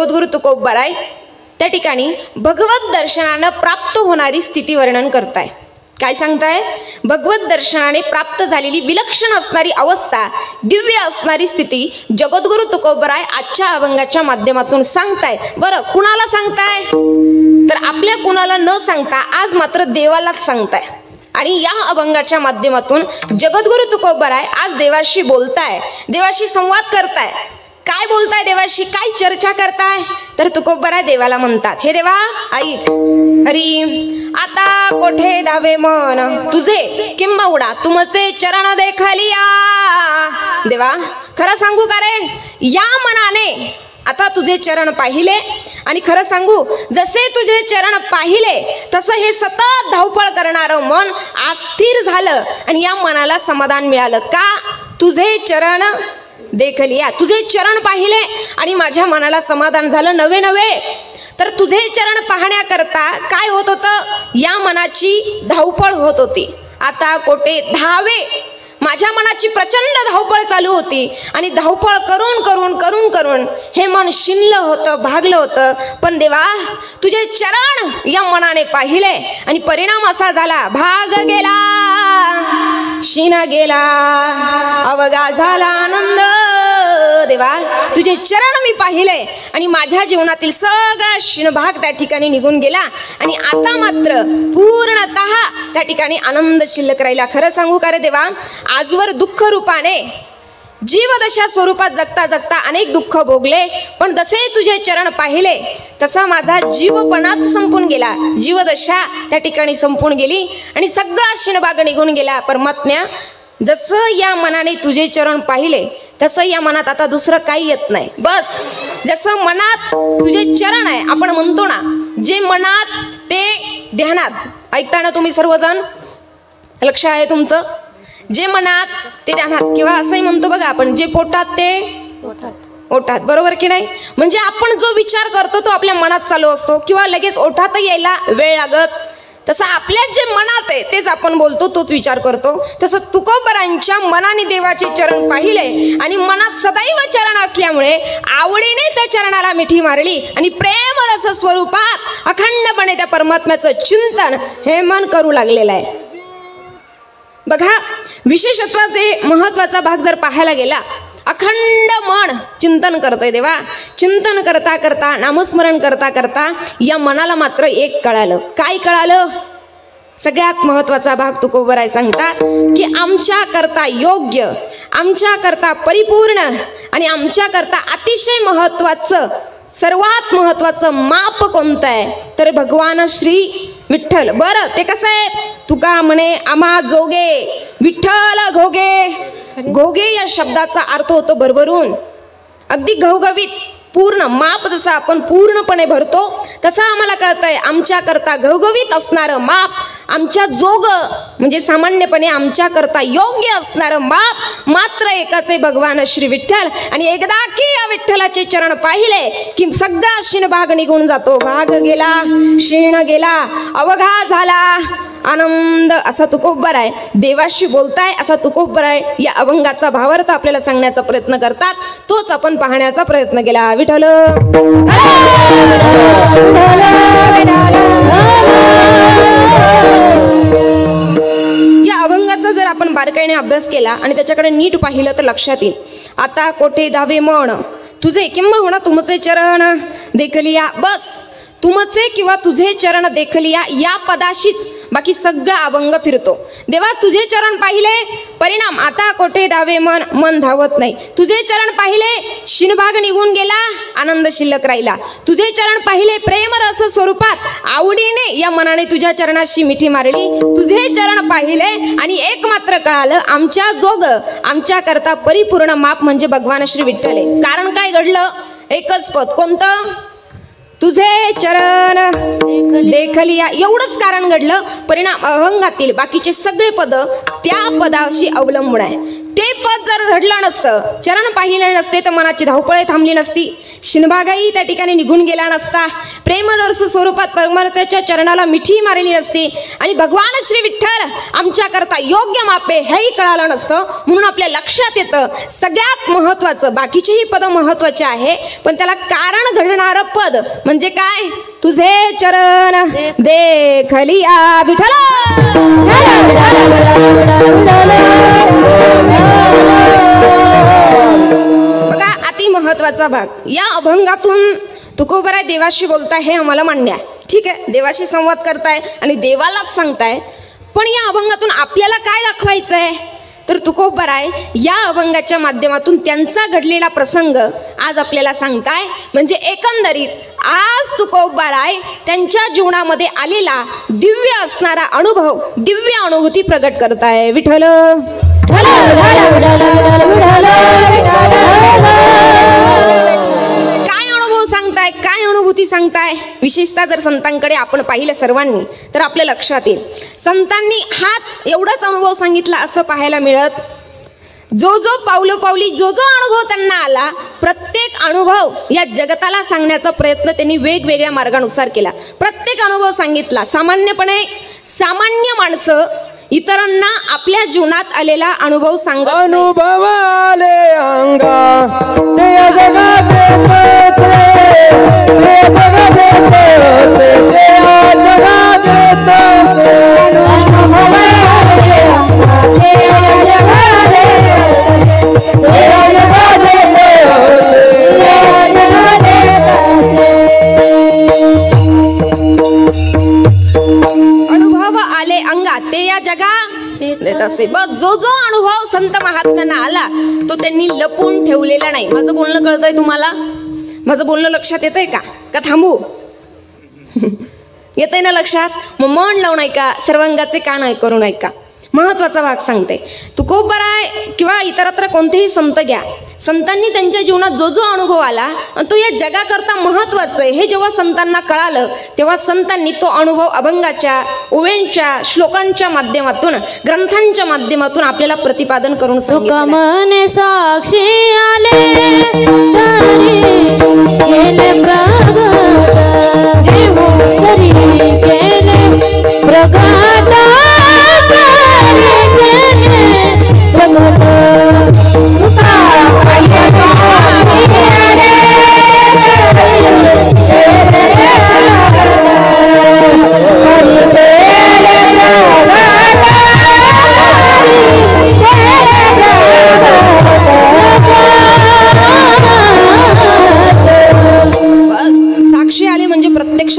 जगद्गुरु तुकोबराय त्या ठिकाणी भगवत दर्शनानं प्राप्त होणारी स्थिती वर्णन करताय। काय सांगताय? भगवत दर्शनाने प्राप्त झालेली विलक्षण असणारी अवस्था, दिव्य असणारी स्थिती जगद्गुरु तुकोबराय आजच्या अभंगाच्या माध्यमातून सांगताय। बरं, कुणाला सांगताय? तर आपल्या कुणाला न सांगता आज मात्र देवालाच सांगताय। आणि या अभंगाच्या माध्यमातून जगद्गुरु तुकोबराय आज देवाशी बोलताय, देवाशी संवाद करताय। काय बोलताय देवाशी, काय चर्चा करताय? तर तुकोबराय देवाला म्हणतात, हे देवा ऐक, हरी आता कोठे धावे मन तुझे किंबहुना तुमचे चरण देखलिया। देवा खरं सांगू का रे, या मनाने आता तुझे चरण पाहिले आणि खरं सांगू जसे तुझे चरण पाहिले तसं हे सतत धावपळ करणारं मन आज स्थिर झालं आणि या मनाला समाधान मिळालं। का? तुझे चरण देखलिया, तुझे चरण पाहिले आणि माझ्या मनाला समाधान झालं। नवे नवे तर तुझे चरण पाहण्याकरता काय होत होतं, या मनाची धावपळ होत होती। आता कोठे धावे, माझ्या मनाची प्रचंड धावपळ चालू होती आणि धावपळ करून करून करून करून हे मन शिनलं होतं, भागलं होतं। पण देवा तुझे चरण या मनाने पाहिले आणि परिणाम असा झाला, भाग गेला शिन गेला अवगा झाला आनंद। देवा तुझे चरण मी पाहिले आणि माझ्या जीवनातील सगळा शिनभाग त्या ठिकाणी निघून गेला आणि आता मात्र पूर्णतः त्या ठिकाणी आनंद शिल्लक राहिला। खरं सांगू का रे देवा, आजवर दुःख रूपाने जीवदशा स्वरूपात जगता जगता अनेक दुःख भोगले, पण जसे तुझे चरण पाहिले तसा माझा जीवपणाच संपून गेला, जीवदशा त्या ठिकाणी संपून गेली आणि सगळा शिणभाग निघून गेला। परमात्म्या जसं या मनाने तुझे चरण पाहिले तसं या मनात आता दुसरं काही येत नाही। बस जसं मनात तुझे चरण आहे, आपण म्हणतो ना जे मनात ते ध्यानात, ऐकताना तुम्ही सर्वजण लक्ष आहे तुमचं, जे मनात ते ध्यानात, किंवा असंही म्हणतो बघा आपण, जे पोटात ते ओठात, बरोबर की नाही? म्हणजे आपण जो विचार करतो तो आपल्या मनात चालू असतो किंवा लगेच ओठात यायला वेळ लागत, तसं आपल्या जे मनात आहे तेच आपण बोलतो, तोच विचार करतो। तसं तुकोबरायांच्या मनाने देवाचे चरण पाहिले आणि मनात सदैव चरण असल्यामुळे आवडीने त्या चरणाला मिठी मारली आणि प्रेम रस स्वरूपात अखंडपणे त्या परमात्म्याचं चिंतन हे मन करू लागलेलं आहे। बघा विशेषत्वाचे महत्वाचा भाग जर पाहायला गेला, अखंड मन चिंतन करतोय देवा, चिंतन करता करता नामस्मरण करता करता या मनाला मात्र एक कळालं। काय कळालं? सगळ्यात महत्वाचा भाग तुकोबराय सांगतात की आमच्या करता योग्य, आमच्या करता परिपूर्ण आणि आमच्या करता अतिशय महत्वाचं, सर्वात महत्वाचं माप कोणतं आहे? तर भगवान श्री विठ्ठल। बरं ते कसं आहे? तुका म्हणे आम्हा जोगे विठ्ठल घोगे। घोगे या शब्दाचा अर्थ होतो भरभरून, अगदी घवघवीत, पूर्ण माप। जसं आपण पूर्णपणे भरतो तसं आम्हाला कळतंय आमच्या करता घवघवीत असणारं माप, आमच्या जोग म्हणजे सामान्यपणे आमच्या करता योग्य असणारं माप मात्र एकच आहे, भगवान श्री विठ्ठल। आणि एकदा की या विठ्ठलाचे चरण पाहिले की सगळा शिणभाग निघून जातो, भाग गेला शिण गेला अवघा झाला आनंद। असा तुकोबराय देवाशी बोलताय, असा तुकोबराय या अभंगाचा भावार्थ आपल्याला सांगण्याचा प्रयत्न करतात, तोच आपण पाहण्याचा प्रयत्न केला। विठ्ठल या अभंगाचा जर आपण बारकाईने अभ्यास केला आणि त्याच्याकडे नीट पाहिलं तर लक्षात येईल, आता कोठे धावे मन तुझे किंबहुना तुमचे चरण देखलिया। बस तुमचे किंवा तुझे चरण देखलिया या पदाशीच बाकी सगळा अभंग फिरतो। देवा तुझे चरण पाहिले, परिणाम आता कोठे धावे मन, मन धावत नाही। तुझे चरण पाहिले, शिणभाग निघून गेला, आनंद शिल्लक राहिला। तुझे चरण पाहिले, प्रेम रस स्वरूपात आवडीने या मनाने तुझ्या चरणाशी मिठी मारली। तुझे चरण पाहिले आणि एक मात्र कळालं, आमच्या जोग आमच्या करता परिपूर्ण माप म्हणजे भगवान श्री विठ्ठल आहे। कारण काय घडलं? एकच पद, कोणतं? तुझे चरण देखलिया, एवढंच कारण घडलं। परिणाम अभंगातील बाकीचे सगळे पद त्या पदाशी अवलंबून आहे। ते पद जर घडलं नसतं, चरण पाहिले नसते, तर मनाची धावपळे थांबली नसती, शिनभागाही त्या ठिकाणी निघून गेला नसता, प्रेमदर्श स्वरूपात परमार्थाच्या चरणाला मिठी मारली नसती आणि भगवान श्री विठ्ठल आमच्या करता योग्य मापे हेही कळालं नसतं. म्हणून आपल्या लक्षात येतं सगळ्यात महत्वाचं, बाकीचेही पद महत्वाचे आहे पण त्याला कारण घडणारं पद म्हणजे काय, तुझे चरण देखलिया विठ्ठल. बघा अति महत्वाचा भाग या अभंगातून तुकोबराय देवाशी बोलताय हे आम्हाला मान्य आहे, ठीक आहे, देवाशी संवाद करताय आणि देवालाच सांगताय. पण या अभंगातून आपल्याला काय दाखवायचं आहे, तर तुकोबराय या अभंगाच्या माध्यमातून त्यांचा घडलेला प्रसंग आज आपल्याला सांगताय. म्हणजे एकंदरीत आज तुकोबराय त्यांच्या जीवनामध्ये आलेला दिव्य असणारा अनुभव, दिव्य अनुभूती प्रगट करताय. विठ्ठल काय अनुभव सांगताय, काय अनुभूती सांगताय. विशेषतः जर संतांकडे आपण पाहिलं सर्वांनी तर आपल्या लक्षात येईल संतांनी हाच एवढाच अनुभव सांगितला असं पाहायला मिळत. जो जो पावलोपावली जो जो अनुभव त्यांना आला, प्रत्येक अनुभव या जगताला सांगण्याचा प्रयत्न त्यांनी वेगवेगळ्या मार्गानुसार केला. प्रत्येक अनुभव सांगितला. सामान्यपणे सामान्य माणसं इतरांना आपल्या जीवनात आलेला अनुभव सांगत अनुभव आले अंगा अनुभव आले अंगा ते या जगा देत असे. बस जो जो अनुभव संत महात्म्यांना आला तो त्यांनी लपून ठेवलेला नाही. माझं बोलणं कळतंय तुम्हाला, माझं बोलणं लक्षात येतंय का थांबू येतंय ना लक्षात. मग मन लावून ऐका, सर्वांगाचे कान ऐकून ऐका. महत्वाचा भाग सांगते. तुकोबराय किंवा इतरत्र कोणतेही संत घ्या, संतांनी त्यांच्या जीवनात जो जो अनुभव आला तो या जगाकरता महत्वाचा आहे हे जेव्हा संतांना कळालं तेव्हा संतांनी तो अनुभव अभंगाच्या, ओव्यांच्या, श्लोकांच्या माध्यमातून, ग्रंथांच्या माध्यमातून आपल्याला प्रतिपादन करून सांगितलं. साक्षी आले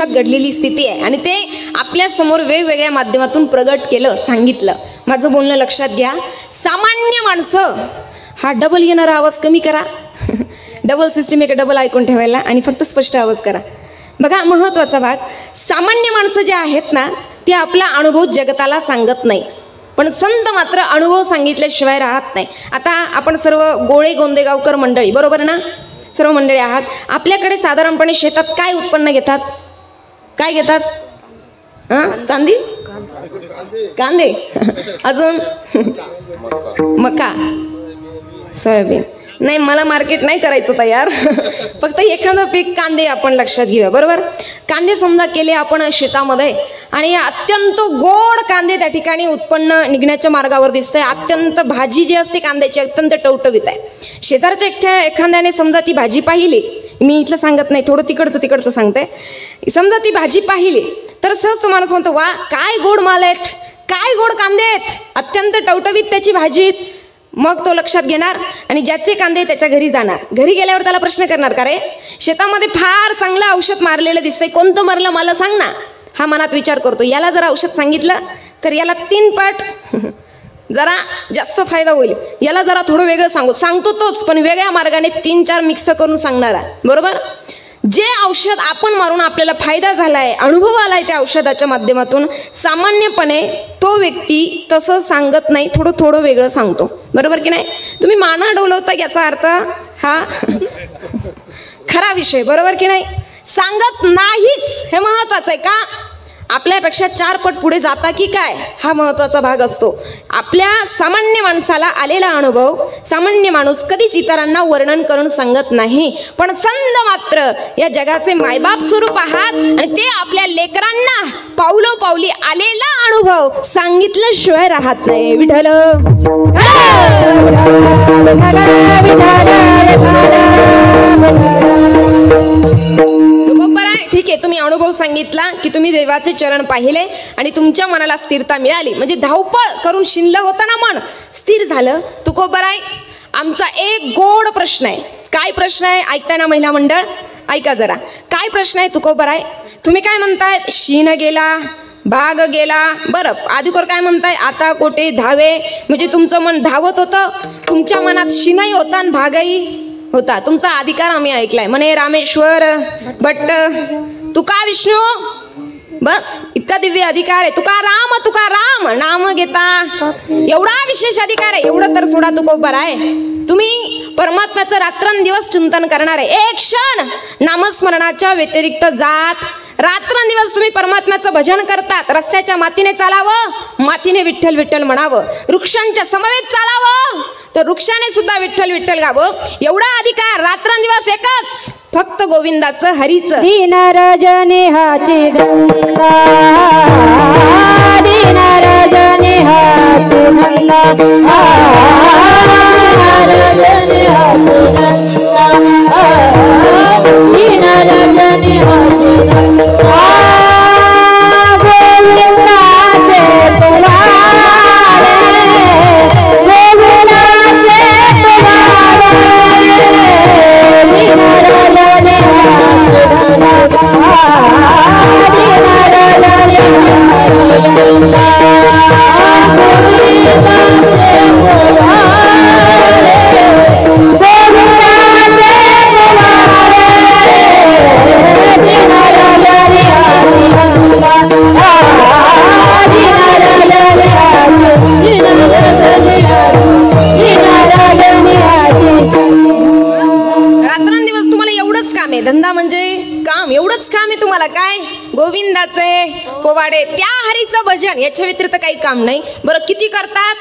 घडलेली स्थिती आहे आणि ते आपल्या समोर वेगवेगळ्या माध्यमातून प्रगट केलं, सांगितलं. माझं बोलणं लक्षात घ्या. सामान्य माणसं हा डबल येणारा आवाज कमी करा. डबल सिस्टीम एक डबल ऐकून ठेवायला आणि फक्त स्पष्ट आवाज करा. बघा महत्वाचा भाग, सामान्य माणसं जे आहेत ना ते आपला अनुभव जगताला सांगत नाही, पण संत मात्र अनुभव सांगितल्याशिवाय राहत नाही. आता आपण सर्व गोळे गोंदेगावकर मंडळी बरोबर ना, सर्व मंडळी आहात. आपल्याकडे साधारणपणे शेतात काय उत्पन्न घेतात, काय घेतात? चांदी, कांदे, अजून मका, सोयाबीन. नाही मला मार्केट नाही करायचं तयार, फक्त एखादं पीक कांदे आपण लक्षात घेऊया बरोबर. कांदे समजा केले आपण शेतामध्ये आणि अत्यंत गोड कांदे त्या ठिकाणी उत्पन्न निघण्याच्या मार्गावर दिसतंय. अत्यंत भाजी जी असते कांद्याची अत्यंत टवटवीत आहे. शेजारच्या एखाद्याने समजा ती भाजी पाहिली, मी इथलं सांगत नाही, थोडं तिकडचं सांगते. समजा ती भाजी पाहिली तर सहज तो माणूस म्हणतो वा काय गोड माल आहेत, काय गोड कांदे आहेत, अत्यंत टवटवीत त्याची भाजी. मग तो लक्षात घेणार आणि ज्याचे कांदे त्याच्या घरी जाणार. घरी गेल्यावर त्याला प्रश्न करणार का रे शेतामध्ये फार चांगलं औषध मारलेलं दिसतंय, कोणतं मारलं मला सांग ना. हा मनात विचार करतो, याला जर औषध सांगितलं तर याला 3 पट जरा जास्त फायदा होईल, याला जरा थोडं वेगळं सांगतो तोच पण वेगळ्या मार्गाने 3-4 मिक्स करून सांगणारा बरोबर. जे औषध आपण मारून आपल्याला फायदा झालाय, अनुभव आलाय त्या औषधाच्या माध्यमातून, सामान्यपणे तो व्यक्ती तसं सांगत नाही, थोडं वेगळं सांगतो बरोबर की नाही. तुम्ही माना डोलवता याचा अर्थ हा खरा विषय बरोबर की नाही. सांगत नाहीच हे महत्वाचं आहे का. आपल्यापेक्षा 4 पट पुढे जाता की काय, हा महत्त्वाचा भाग असतो. आपल्या सामान्य माणसाला आलेला अनुभव सामान्य माणूस कधीच इतरांना वर्णन करून सांगत नाही, पण संत मात्र या जगाचे मायबाप स्वरूप आहात आणि ते आपल्या लेकरांना पावलोपावली आलेला अनुभव सांगितल्याशिवाय राहत नाही. विठ्ठल बरोबर आहे. ठीक आहे, तुम्ही अनुभव सांगितला की तुम्ही देवाचे चरण पाहिले आणि तुमच्या मनाला स्थिरता मिळाली, म्हणजे धावपळ करून शिनलं होतं ना मन, स्थिर झालं. तुकोबर आहे. आमचा एक गोड प्रश्न आहे. काय प्रश्न आहे ऐकताय ना महिला मंडळ, ऐका जरा. काय प्रश्न आहे तुकोबर आहे? तुम्ही काय म्हणताय? शीन गेला, भाग गेला. बरं, आधीकर काय म्हणताय? आता कोठे धावे, म्हणजे तुमचं मन धावत होतं, तुमच्या मनात शिनही होता आणि भागही होता. तुमचा अधिकार आम्ही ऐकलाय. म्हणे रामेश्वर भट्ट तुका विष्णू, बस इतका दिव्य अधिकार आहे. तुका राम नाम घेता, एवढा विशेष अधिकार आहे. एवढं तर सोडा तुकोबर आहे. तुम्ही परमात्म्याचं रात्रंदिवस चिंतन करणार आहे. एक क्षण नामस्मरणाच्या व्यतिरिक्त जात रात्रंदिवस तुम्ही परमात्म्याचं भजन करतात. रस्त्याच्या मातीने चालावं, मातीने विठ्ठल विठ्ठल म्हणावं. वृक्षांच्या समवेत चालावं, तर वृक्षाने सुद्धा विठ्ठल विठ्ठल गावं. एवढा अधिकार रात्रंदिवस एकच, फक्त गोविंदाचं हरीचं. दीन रजनी हाची धंदा, दीन रजनी हाची धंदा, रजनी हाची धंदा, दीन रजनी हाची धंदा, गोविंदाचे तुलारे, गोविंदाचे तुलारे, दीन रजनी रात्रंदिवस तुम्हाला एवढंच काम आहे. धंदा म्हणजे काम, एवढंच काम आहे तुम्हाला. काय? गोविंदाचे पोवाडे, त्या हरीचं भजन, याच्या व्यतिरिक्त काही काम नाही. बरं, किती करतात?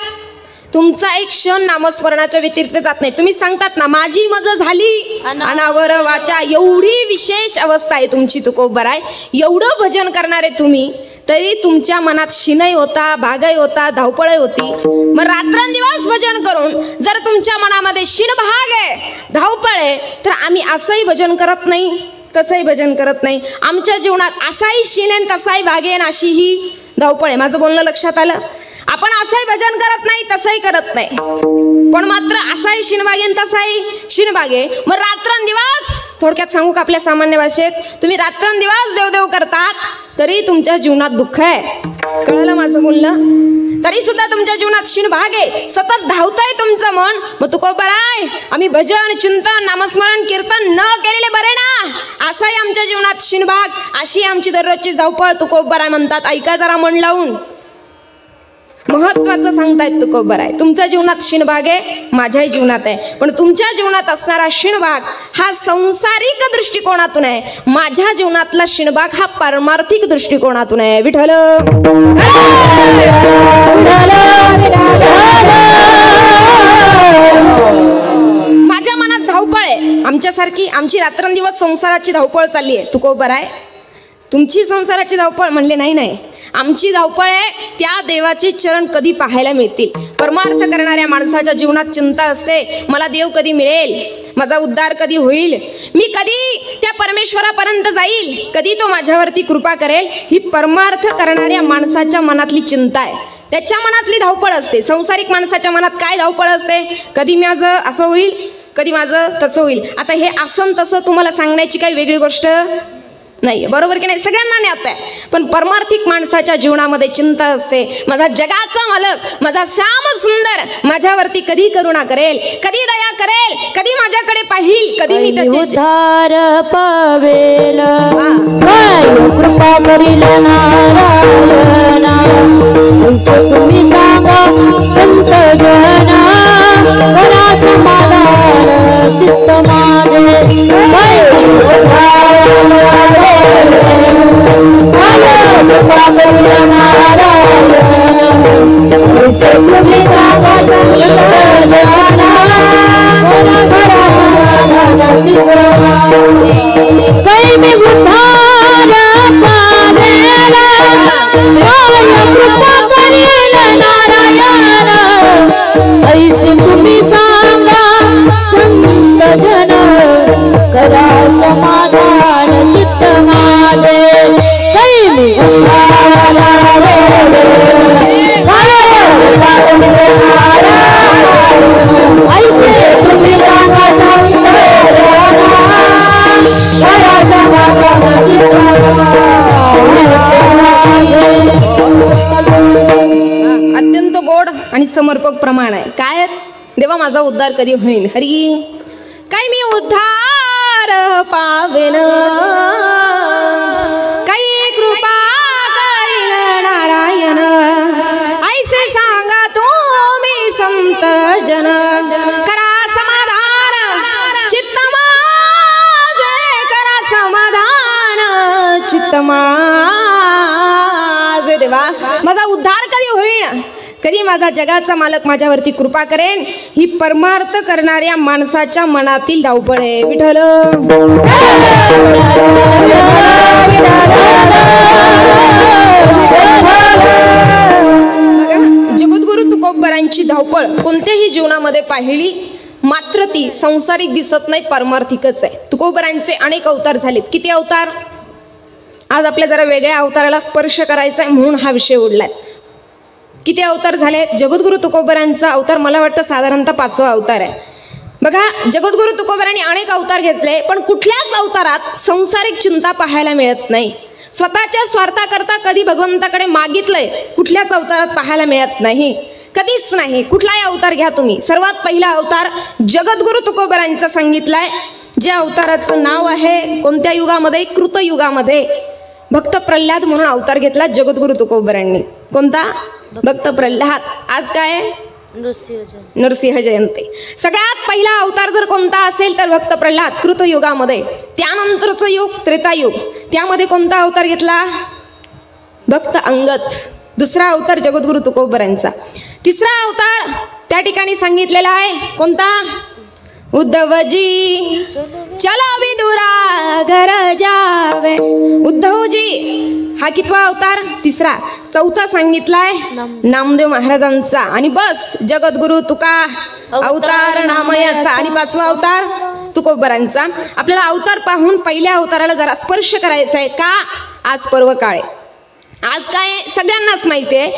तुमचा एक क्षण नामस्मरणाच्या व्यतिरिक्त जात नाही. तुम्ही सांगतात ना, माझी मज झाली अनावर वाचा, एवढी विशेष अवस्था आहे तुमची तुकोबर आहे. एवढं भजन करणारे तुम्ही, तरी तुमच्या मनात शिनही होता, भागही होता, धावपळही होती. मग रात्रंदिवस भजन करून जर तुमच्या मनामध्ये शिन भाग आहे, धावपळ आहे, तर आम्ही असंही भजन करत नाही, तसंही भजन करत नाही. आमच्या जीवनात असाही शिन आहे, तसाही भाग आहे, अशी ही धावपळ आहे. माझं बोलणं लक्षात आलं? आपण असंही भजन करत नाही, तसंही करत नाही, पण मात्र असाही शिनबागे तसाही शिनबागे. मग रात्रंदिवस, थोडक्यात सांगू का आपल्या सामान्य भाषेत, तुम्ही रात्रंदिवस देवदेव करतात, तरी तुमच्या जीवनात दुःख आहे. कळलं माझं बोलणं? तरी सुद्धा तुमच्या जीवनात शिनभाग आहे, सतत धावतंय तुमचं मन. मग तुकोबर आहे, आम्ही भजन चिंतन नामस्मरण कीर्तन न केलेले बरे ना, असाही आमच्या जीवनात शिनभाग, अशी आमची दररोजची धावपळ. तुकोबर आहे म्हणतात. ऐका जरा मन लावून, महत्वाचं सांगतायत तुकोबर आहे. तुमच्या जीवनात शिनभाग आहे, माझ्याही जीवनात आहे, पण तुमच्या जीवनात असणारा शिनभाग हा संसारिक दृष्टिकोनातून आहे, माझ्या जीवनातला शिनभाग हा पारमार्थिक दृष्टिकोनातून आहे. विठ्ठल माझ्या मनात धावपळ आहे, आमच्यासारखी आमची रात्रंदिवस संसाराची धावपळ चालली आहे. तुकोबर आहे, तुमची संसाराची धावपळ म्हणले नाही, आमची धावपळ आहे त्या देवाचे चरण कधी पाहायला मिळतील. परमार्थ करणाऱ्या माणसाच्या जीवनात चिंता असते, मला देव कधी मिळेल, माझा उद्धार कधी होईल, मी कधी त्या परमेश्वरापर्यंत जाईल, कधी तो माझ्यावरती कृपा करेल. ही परमार्थ करणाऱ्या माणसाच्या मनातली चिंता आहे, त्याच्या मनातली धावपळ असते. संसारिक माणसाच्या मनात काय धावपळ असते? कधी माझं असं होईल, कधी माझं तसं होईल. आता हे असं तसं तुम्हाला सांगण्याची काही वेगळी गोष्ट नाही, बरोबर की नाही? सगळ्यांना ज्ञात आहे. पण परमार्थिक माणसाच्या जीवनामध्ये चिंता असते, माझा जगाचा मालक, माझा श्याम सुंदर माझ्यावरती कधी करुणा करेल, कधी दया करेल, कधी माझ्याकडे पाहिल, कधी मी त्याचे उद्धार पावेल, कृपा करील नारायणा. तुम्ही सांगा संत जना, कोणा समाधान चित्त माझे, कृपा उद्धार पावेला काय कृपा करील नारायण ऐसे तुम्ही सांगा संत जन करा समाधान चित्त माझे काही मी ऐसे तुम्ही सांगा संत करा समाधान अत्यंत गोड आणि समर्पक प्रमाण आहे. काय देवा माझा उद्धार कधी होईल हरी काय मी उद्धार पावेन काही कृपा करील नारायण ऐसे सांगा तुम्ही संत जन करा समाधान चित्त माझे करा समाधान चित्त माझे देवा माझा उद्धार कधी होईल कधी माझा जगाचा मालक माझ्यावरती कृपा करेन ही परमार्थ करणाऱ्या माणसाच्या मनातील धावपळ आहे. विठ्ठल जगद्गुरु तुकोबरांची धावपळ कोणत्याही जीवनामध्ये पाहिली मात्र ती संसारिक दिसत नाही परमार्थिकच आहे. तुकोबरांचे अनेक अवतार झालेत. किती अवतार आज आपल्या जरा वेगळ्या अवताराला स्पर्श करायचा आहे म्हणून हा विषय उडलाय. किती अवतार झाले जगद्गुरु तुकोबरांचा अवतार मला वाटतं साधारणतः 5वा अवतार आहे. बघा जगद्गुरु तुकोबरांनी अनेक अवतार घेतले पण कुठल्याच अवतारात संसारिक चिंता पाहायला मिळत नाही. स्वतःच्या स्वार्थाकरता कधी भगवंताकडे मागितलंय कुठल्याच अवतारात पाहायला मिळत नाही. कधीच नाही. कुठलाही अवतार घ्या तुम्ही सर्वात पहिला अवतार जगद्गुरु तुकोबरांचा सांगितलाय. ज्या अवताराचं नाव आहे कोणत्या युगामध्ये कृतयुगामध्ये भक्त प्रल्हाद म्हणून अवतार घेतला जगद्गुरु तुकोबरांनी. कोणता भक्त प्रल्हाद. आज काय नरसिंह जयंती. सगळ्यात पहिला अवतार जर कोणता असेल तर भक्त प्रल्हाद कृतयुगामध्ये. त्यानंतरचं युग त्रेतायुग त्यामध्ये कोणता अवतार घेतला भक्त अंगद. दुसरा अवतार जगद्गुरु तुकोबरांचा. तिसरा अवतार त्या ठिकाणी सांगितलेला आहे कोणता उद्धवजी चला विदुरा घर जावे. उद्धवजी हा कितवा अवतार तिसरा. चौथा सांगितलाय नामदेव महाराजांचा आणि बस जगद्गुरु तुका अवतार नामयाचा आणि 5वा अवतार तुकोबरांचा. आपल्याला अवतार पाहून पहिल्या अवताराला जरा स्पर्श करायचा आहे का आज पर्व काळ आहे. आज काय सगळ्यांनाच माहिती आहे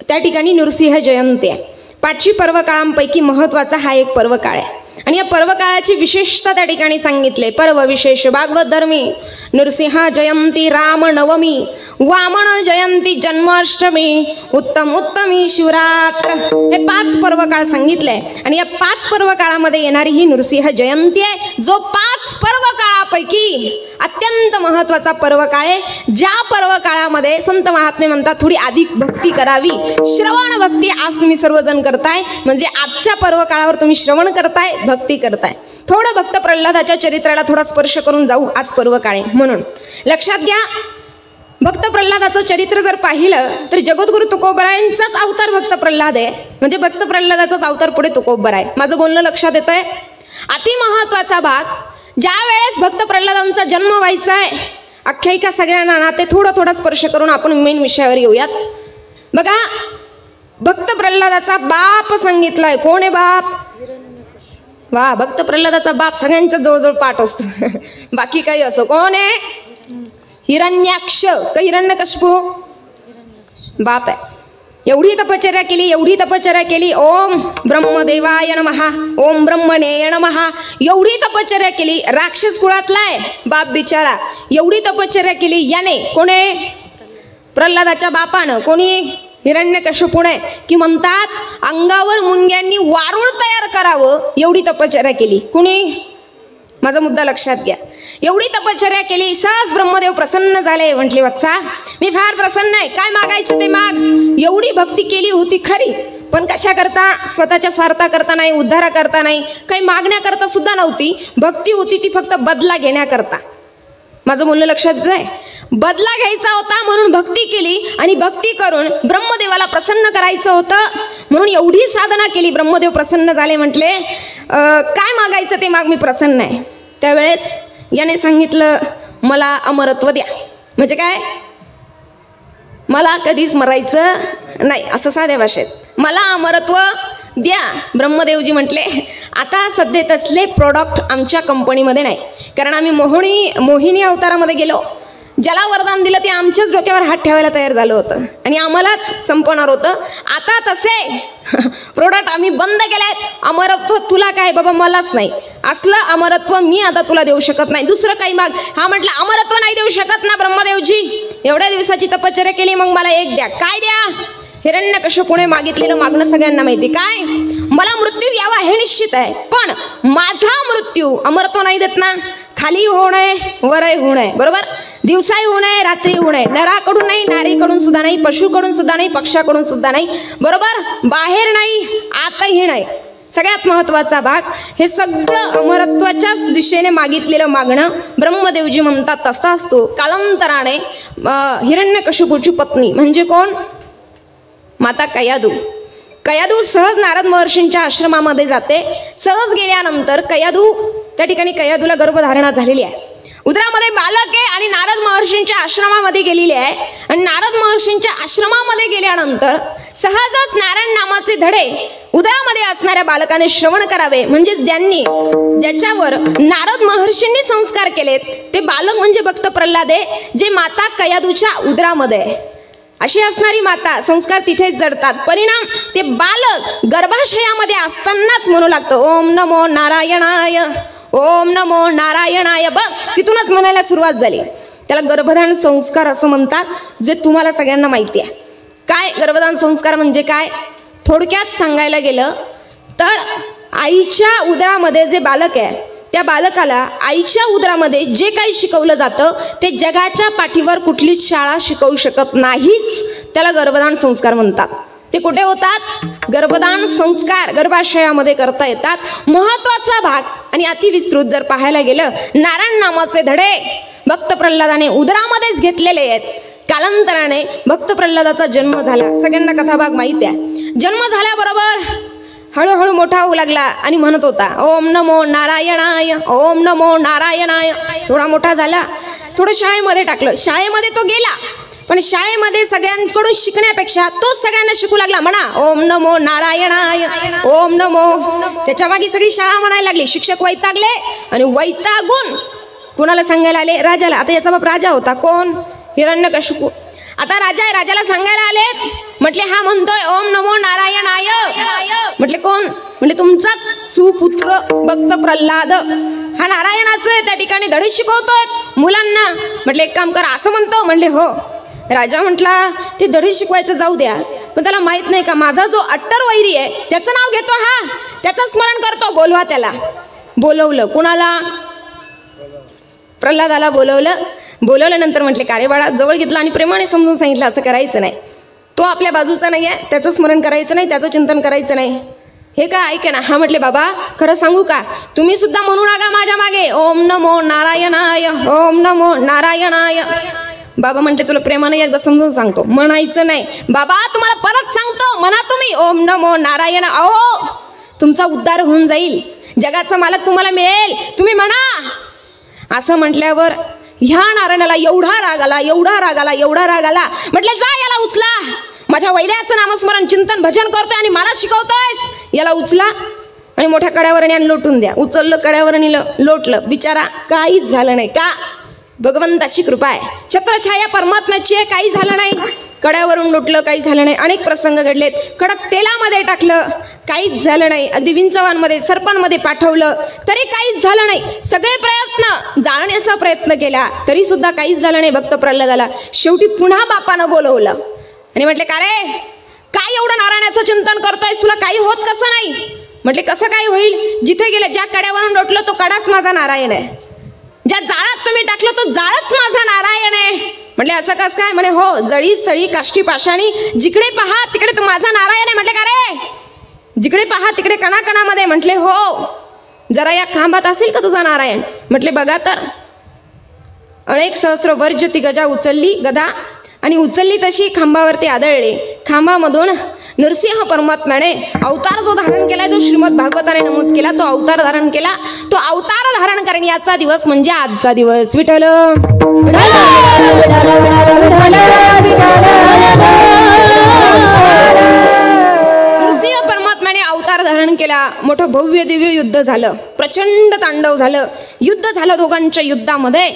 त्या ठिकाणी नरसिंह जयंती आहे. 5 पर्व काळांपैकी महत्वाचा हा एक पर्व काळ आहे आणि या पर्व काळाची विशेषता त्या ठिकाणी सांगितले. पर्व विशेष भागवत धर्मी नरसिंह जयंती राम नवमी वामन जयंती जन्माष्टमी उत्तम उत्तमी शिवरात्र हे 5 पर्व काळ सांगितले आणि या 5 पर्व काळामध्ये येणारी ही नरसिंह जयंती आहे जो 5 पर्व काळापैकी अत्यंत महत्वाचा पर्व काळ आहे. ज्या पर्व काळामध्ये संत महात्मे म्हणतात थोडी अधिक भक्ती करावी. श्रवण भक्ती आज तुम्ही सर्वजण करताय म्हणजे आजच्या पर्व काळावर तुम्ही श्रवण करताय भक्ती करताय. थोडं भक्त प्रल्हादाच्या चरित्राला थोडा स्पर्श करून जाऊ आज पर्व काळे म्हणून लक्षात घ्या. भक्त प्रल्हादाचं चरित्र जर पाहिलं तर जगद्गुरु तुकोबरायांचाच अवतार भक्त प्रल्हाद आहे म्हणजे भक्त प्रल्हादाचाच अवतार पुढे तुकोबर आहे. माझं बोलणं लक्षात येतंय. अति महत्वाचा भाग ज्या वेळेस भक्त प्रल्हादांचा जन्म व्हायचा आहे आख्यायिका सगळ्यांना ना ते थोडा स्पर्श करून आपण मेन विषयावर येऊयात. बघा भक्त प्रल्हादाचा बाप सांगितलाय. कोण आहे बाप वा भक्त प्रल्हादाचा बाप सगळ्यांच्या जवळजवळ पाठ असतो बाकी काही असो. कोण आहे हिरण्याक्ष का हिरण्यकश्यप बाप आहे. एवढी तपश्चर्या केली ओम ब्रह्मदेवाय नमः ओम ब्रह्मणे नमः एवढी तपश्चर्या केली. राक्षस कुळातलाय बाप बिचारा एवढी तपश्चर्या केली याने कोणे प्रल्हादाच्या बापानं. कोणी हिरण्यकश्यपूने की म्हणतात अंगावर मुंग्यांनी वारूळ तयार करावं एवढी तपश्चर्या केली. कुणी माझा मुद्दा लक्षात घ्या. एवढी तपश्चर्या केली सहज ब्रह्मदेव प्रसन्न झाले. म्हटले वत्सा मी फार प्रसन्न आहे काय मागायचं ते माग. एवढी भक्ती केली होती खरी पण कशा करता स्वतःच्या स्वार्था करता नाही उद्धारा करता नाही काही मागण्याकरता सुद्धा नव्हती. भक्ती होती ती फक्त बदला घेण्याकरता. माझं बोलणं लक्षात येतंय. बदला घ्यायचा होता म्हणून भक्ती केली आणि भक्ती करून ब्रह्मदेवाला प्रसन्न करायचं होतं म्हणून एवढी साधना केली. ब्रह्मदेव प्रसन्न झाले. म्हटले काय मागायचं ते माग मी प्रसन्न आहे. त्यावेळेस याने सांगितलं मला अमरत्व द्या. म्हणजे काय, मला कधीच मरायचं नाही असं साध्या भाषेत, मला अमरत्व द्या. ब्रह्मदेवजी म्हटले आता सध्या तसले प्रोडक्ट आमच्या कंपनीमध्ये नाही, कारण आम्ही मोहिनी अवतारामध्ये गेलो, ज्याला वरदान दिलं ते आमच्याच डोक्यावर हात ठेवायला तयार झालं होतं आणि आम्हालाच संपवणार होतं. आता तसे प्रोडक्ट आम्ही बंद केलेत. अमरत्व तुला काय बाबा, मलाच नाही, असलं अमरत्व मी आता तुला देऊ शकत नाही, दुसरं काही माग. हा म्हटलं अमरत्व नाही देऊ शकत ना ब्रह्मदेवजी, एवढ्या दिवसाची तपश्चर्या केली, मग मला एक द्या. काय द्या? हिरण्यकश्यपूने मागितलेलं मागणं सगळ्यांना माहिती. काय? मला मृत्यू यावा हे निश्चित आहे, पण माझा मृत्यू अमरत्व नाही देत ना, खाली होऊ नये वरही होऊ नये, बरोबर, दिवसाही होऊ नये रात्री होऊ नये, नराकडून नाही नारीकडून सुद्धा नाही, पशुकडून सुद्धा नाही, पक्षाकडून सुद्धा नाही, बरोबर, बाहेर नाही आतही नाही. सगळ्यात महत्त्वाचा भाग, हे सगळं अमरत्वाच्याच दिशेने मागितलेलं मागणं ब्रह्मदेवजी म्हणतात तसा असतो. कालांतराने हिरण्यकश्यपूची पत्नी म्हणजे कोण, माता कयादू सहज नारद महर्षींच्या आश्रमामध्ये जाते. सहज गेल्यानंतर त्या ठिकाणी कयादूला गर्भधारणा झालेली आहे, उदरामध्ये बालक आहे आणि नारद महर्षींच्या आश्रमामध्ये गेलेली आहे. आणि नारद महर्षींच्या आश्रमामध्ये गेल्यानंतर सहजच नारायण नामाचे धडे उदरामध्ये असणाऱ्या बालकाने श्रवण करावे, म्हणजेच त्यांनी ज्याच्यावर नारद महर्षींनी संस्कार केलेत ते बालक म्हणजे भक्त प्रल्हाद आहे, जे माता कयादूच्या उदरामध्ये आहे. अशी असणारी माता संस्कार तिथेच जडतात. परिणाम, ते बालक गर्भाशयामध्ये असतानाच म्हणू लागतं ओम नमो नारायणाय, ओम नमो नारायणाय. बस तिथूनच म्हणायला सुरुवात झाली. त्याला गर्भधान संस्कार असं म्हणतात, जे तुम्हाला सगळ्यांना माहिती आहे. काय गर्भधान संस्कार म्हणजे काय, थोडक्यात सांगायला गेलं तर आईच्या उदरामध्ये जे बालक आहे त्या बालकाला आईच्या उदरामध्ये जे काही शिकवलं जातं ते जगाच्या पाठीवर कुठलीच शाळा शिकवू शकत नाहीच. त्याला गर्भधान संस्कार म्हणतात. ते कुठे होतात? गर्भधान संस्कार गर्भाशयामध्ये करता येतात. महत्वाचा भाग आणि अतिविस्तृत जर पाहायला गेलं, नारायण नामाचे धडे भक्त प्रल्हादाने उदरामध्येच घेतलेले आहेत. कालांतराने भक्त प्रल्हादाचा जन्म झाला. सगळ्यांना कथाभाग माहिती आहे. जन्म झाल्याबरोबर हळूहळू मोठा होऊ लागला आणि म्हणत होता ओम नमो नारायणाय, ओम नमो नारायणाय. थोडा मोठा झाला, थोडं शाळेमध्ये टाकलं. शाळेमध्ये तो गेला, पण शाळेमध्ये सगळ्यांकडून शिकण्यापेक्षा तो सगळ्यांना शिकू लागला. म्हणा ओम नमो नारायणाय, ओम नमो. त्याच्या मागे सगळी शाळा म्हणायला लागली. शिक्षक वैतागले आणि वैतागून कुणाला सांगायला आले? राजाला. आता याचा बाप राजा होता. कोण? हिरण्यकश्यपू. आता राजा आहे, राजाला सांगायला आलेत. म्हटले हा म्हणतोय ओम नमो नारायणाय. म्हटले कोण? म्हणजे तुमचाच सुपुत्र भक्त प्रल्हाद. हा नारायणाचं आहे, त्या ठिकाणी धडे शिकवतोय मुलांना. म्हटले एक काम करा, असं म्हणतो. म्हणले हो. राजा म्हटला ते धडे शिकवायचं जाऊ द्या, पण त्याला माहित नाही का माझा जो अट्टर वैरी आहे त्याचं नाव घेतो, हा त्याचं स्मरण करतो. बोलवा त्याला. बोलवलं. कुणाला? प्रल्हादाला बोलवलं. बोलवल्यानंतर म्हटले का रे बाळा, जवळ घेतला आणि प्रेमाने समजून सांगितलं असं करायचं नाही, तो आपल्या बाजूचा नाही आहे, त्याचं स्मरण करायचं नाही, त्याचं चिंतन करायचं नाही. हे काय ऐके ना. हा म्हटले बाबा खरं सांगू का, तुम्ही सुद्धा म्हणू नका माझ्या मागे ओम नमो नारायणाय, ओम नमो नारायणाय. बाबा म्हटले तुला प्रेमाने एकदा समजून सांगतो, म्हणायचं नाही. बाबा तुम्हाला परत सांगतो, म्हणा तुम्ही ओम नमो नारायण. अहो तुमचा उद्धार होऊन जाईल, जगाचा मालक तुम्हाला मिळेल, तुम्ही म्हणा. असं म्हटल्यावर ह्या नारायणाला एवढा राग आला, एवढा राग आला, एवढा राग आला. म्हटले जा याला उचला, माझ्या वैद्याचं नामस्मरण चिंतन भजन करतोय आणि मला शिकवतोयस, याला उचला आणि मोठ्या कड्यावरणी लोटून द्या. उचललं, कड्यावरणी लोटलं. बिचारा काहीच झालं नाही. का? भगवंताची कृपा आहे, छत्रछाया परमात्म्याची आहे. काही झालं नाही. कड्यावरून लोटलं, काही झालं नाही. अनेक प्रसंग घडलेत. कडक तेलामध्ये टाकलं, काहीच झालं नाही. अगदी विंचवांमध्ये सर्पांमध्ये पाठवलं तरी काहीच झालं नाही. सगळे प्रयत्न, जाळण्याचा प्रयत्न केला तरी सुद्धा काहीच झालं नाही भक्त प्रल्हादाला. शेवटी पुन्हा बापानं बोलवलं आणि म्हटले का रे, काय एवढं नारायणाचं चिंतन करतोयस, तुला काही होत कसं नाही? म्हटले कसं काय होईल, जिथे गेले ज्या कड्यावरून लोटलं तो कडाच माझा नारायण आहे, ज्या जाळात तुम्ही टाकलं तो जाळच माझा नारायण आहे. म्हटले असं कसं काय? म्हणे हो, जळी स्थळी काष्टी पाषाणी जिकडे पहा तिकडे तो माझा नारायण आहे. म्हटले का रे, जिकडे पहा तिकडे कणाकणामध्ये. म्हटले हो. जरा या खांबात असेल का तुझा नारायण? म्हटले बघा तर. अनेक सहस्र वर्ज ती गजा उचलली, गदा, आणि उचलली तशी खांबावरती आदळले. खांबामधून नरसिंह परमात्म्याने अवतार जो धारण केला, जो श्रीमद भागवताने नमूद केला, तो अवतार धारण केला. तो अवतार धारण करण्याचा दिवस म्हणजे आजचा दिवस. विठ्ठल मोठं भव्य दिव्य युद्ध झालं, प्रचंड तांडव झालं, युद्ध झालं. दोघांच्या युद्धामध्ये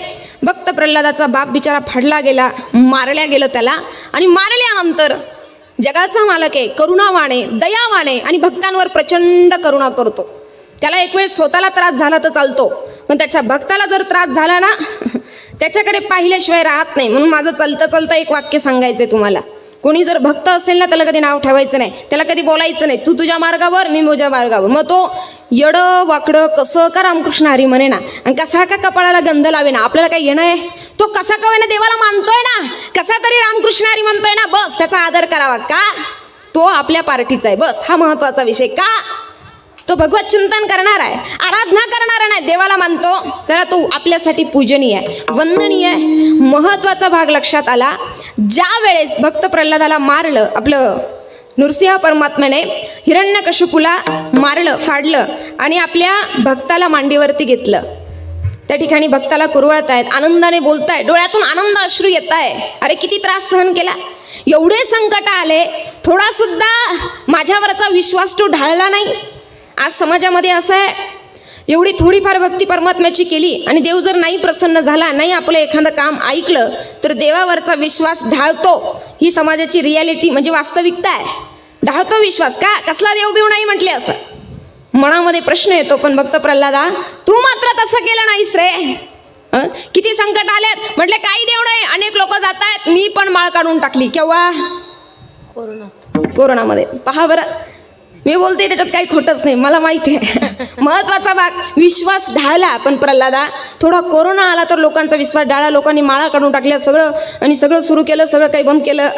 भक्त प्रल्हादाचा बाप बिचारा फाडला गेला, मारल्या गेलं त्याला. आणि मारल्यानंतर जगाचा मालक आहे, करुणावान आहे, दयावान आहे आणि भक्तांवर प्रचंड करुणा करतो. त्याला एक वेळ स्वतःला त्रास झाला तर चालतो, पण त्याच्या भक्ताला जर त्रास झाला ना त्याच्याकडे पाहिल्याशिवाय राहत नाही. म्हणून माझं चालतं चालतं एक वाक्य सांगायचंय तुम्हाला. कोणी जर भक्त असेल ना त्याला कधी नाव ठेवायचं नाही, त्याला कधी बोलायचं नाही तू तुझ्या मार्गावर मी माझ्या मार्गावर. मग तो येडं वाकडं कसं का रामकृष्ण हरी म्हणे ना, आणि कसा का कपाळाला गंध लावे ना, आपल्याला काही येणं आहे. तो कसा का ना देवाला मानतोय ना, कसा तरी रामकृष्ण हरी म्हणतोय ना, बस त्याचा आदर करावा. का तो आपल्या पार्टीचा आहे, बस हा महत्वाचा विषय. का तो भगवत चिंतन करणार आहे, आराधना करणारा नाही, देवाला मानतो, तर तो आपल्यासाठी पूजनीय आहे, वंदनीय आहे. महत्वाचा भाग लक्षात आला. ज्या वेळेस भक्त प्रल्हादाला मारलं, आपलं नृसिंह परमात्म्याने हिरण्यकशिपूला मारलं, फाडलं आणि आपल्या भक्ताला मांडीवरती घेतलं. त्या ठिकाणी भक्ताला कुरवळत आहेत, आनंदाने बोलताय, डोळ्यातून आनंद अश्रू येत आहे. अरे किती त्रास सहन केला, एवढे संकट आले, थोडा सुद्धा माझ्यावरचा विश्वास तो ढाळला नाही. आज समाजामध्ये असं आहे, एवढी थोडीफार भक्ती परमात्म्याची केली आणि देव जर नाही प्रसन्न झाला, नाही आपलं एखादं काम ऐकलं तर देवावरचा विश्वास ढाळतो. ही समाजाची रियालिटी म्हणजे वास्तविकता आहे. ढाळतो विश्वास. का कसला देव बिव नाही म्हटले असं मनामध्ये प्रश्न येतो. पण भक्त प्रल्हादा तू मात्र तसं केलं नाहीस रे. किती संकट आलेत, म्हटले काही देव नाही, अनेक लोक जात आहेत, मी पण माळ काढून टाकली. केव्हा? कोरोनामध्ये. पहा बरं, मी बोलते त्याच्यात काही खोटंच नाही, मला माहिती आहे. महत्वाचा भाग विश्वास ढाळला. पण प्रल्हादा थोडा कोरोना आला तर लोकांचा विश्वास ढाळला, लोकांनी माळा काढून टाकल्या सगळं, आणि सगळं सुरू केलं, सगळं काही बंद केलं,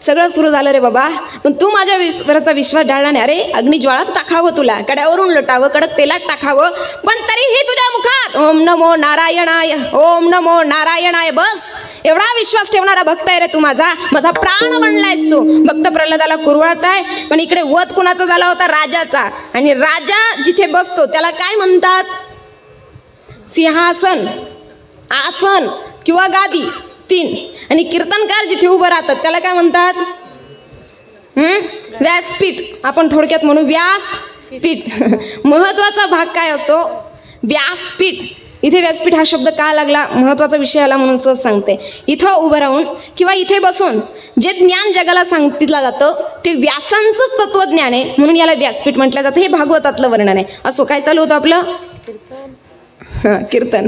सगळं सुरू झालं रे बाबा. पण तू माझ्या वरचा विश्वास ढाळला नाही. अरे अग्निज्वाळात टाकावं, तुला कड्यावरून लटावं, कडक तेलात टाकावं, पण तरीही तुझ्या मुखात ओम नमो नारायणाय, ओम नमो नारायणाय, बस एवढा विश्वास ठेवणारा भक्त आहे रे तू. माझा माझा प्राण बनलायस तू. भक्त प्रल्हादाला कुरवळत आहे. पण इकडे वध कुणाचा झाला होता? राजाचा. आणि राजा जिथे बसतो त्याला काय म्हणतात? सिंहासन, आसन किंवा गादी, तीन. आणि कीर्तनकार जिथे उभं राहतात त्याला काय म्हणतात? व्यासपीठ. आपण थोडक्यात म्हणू व्यासपीठ. महत्वाचा भाग काय असतो? व्यासपीठ. इथे व्यासपीठ हा शब्द का लागला, महत्वाचा विषय आला म्हणून सहज सांगते. इथं उभं राहून किंवा इथे बसून जे ज्ञान जगाला सांगितलं जातं ते व्यासांचंच तत्वज्ञान आहे, म्हणून याला व्यासपीठ म्हटलं जातं. हे भागवतातलं वर्णन आहे. असो, काय चालू होतं आपलं? कीर्तन.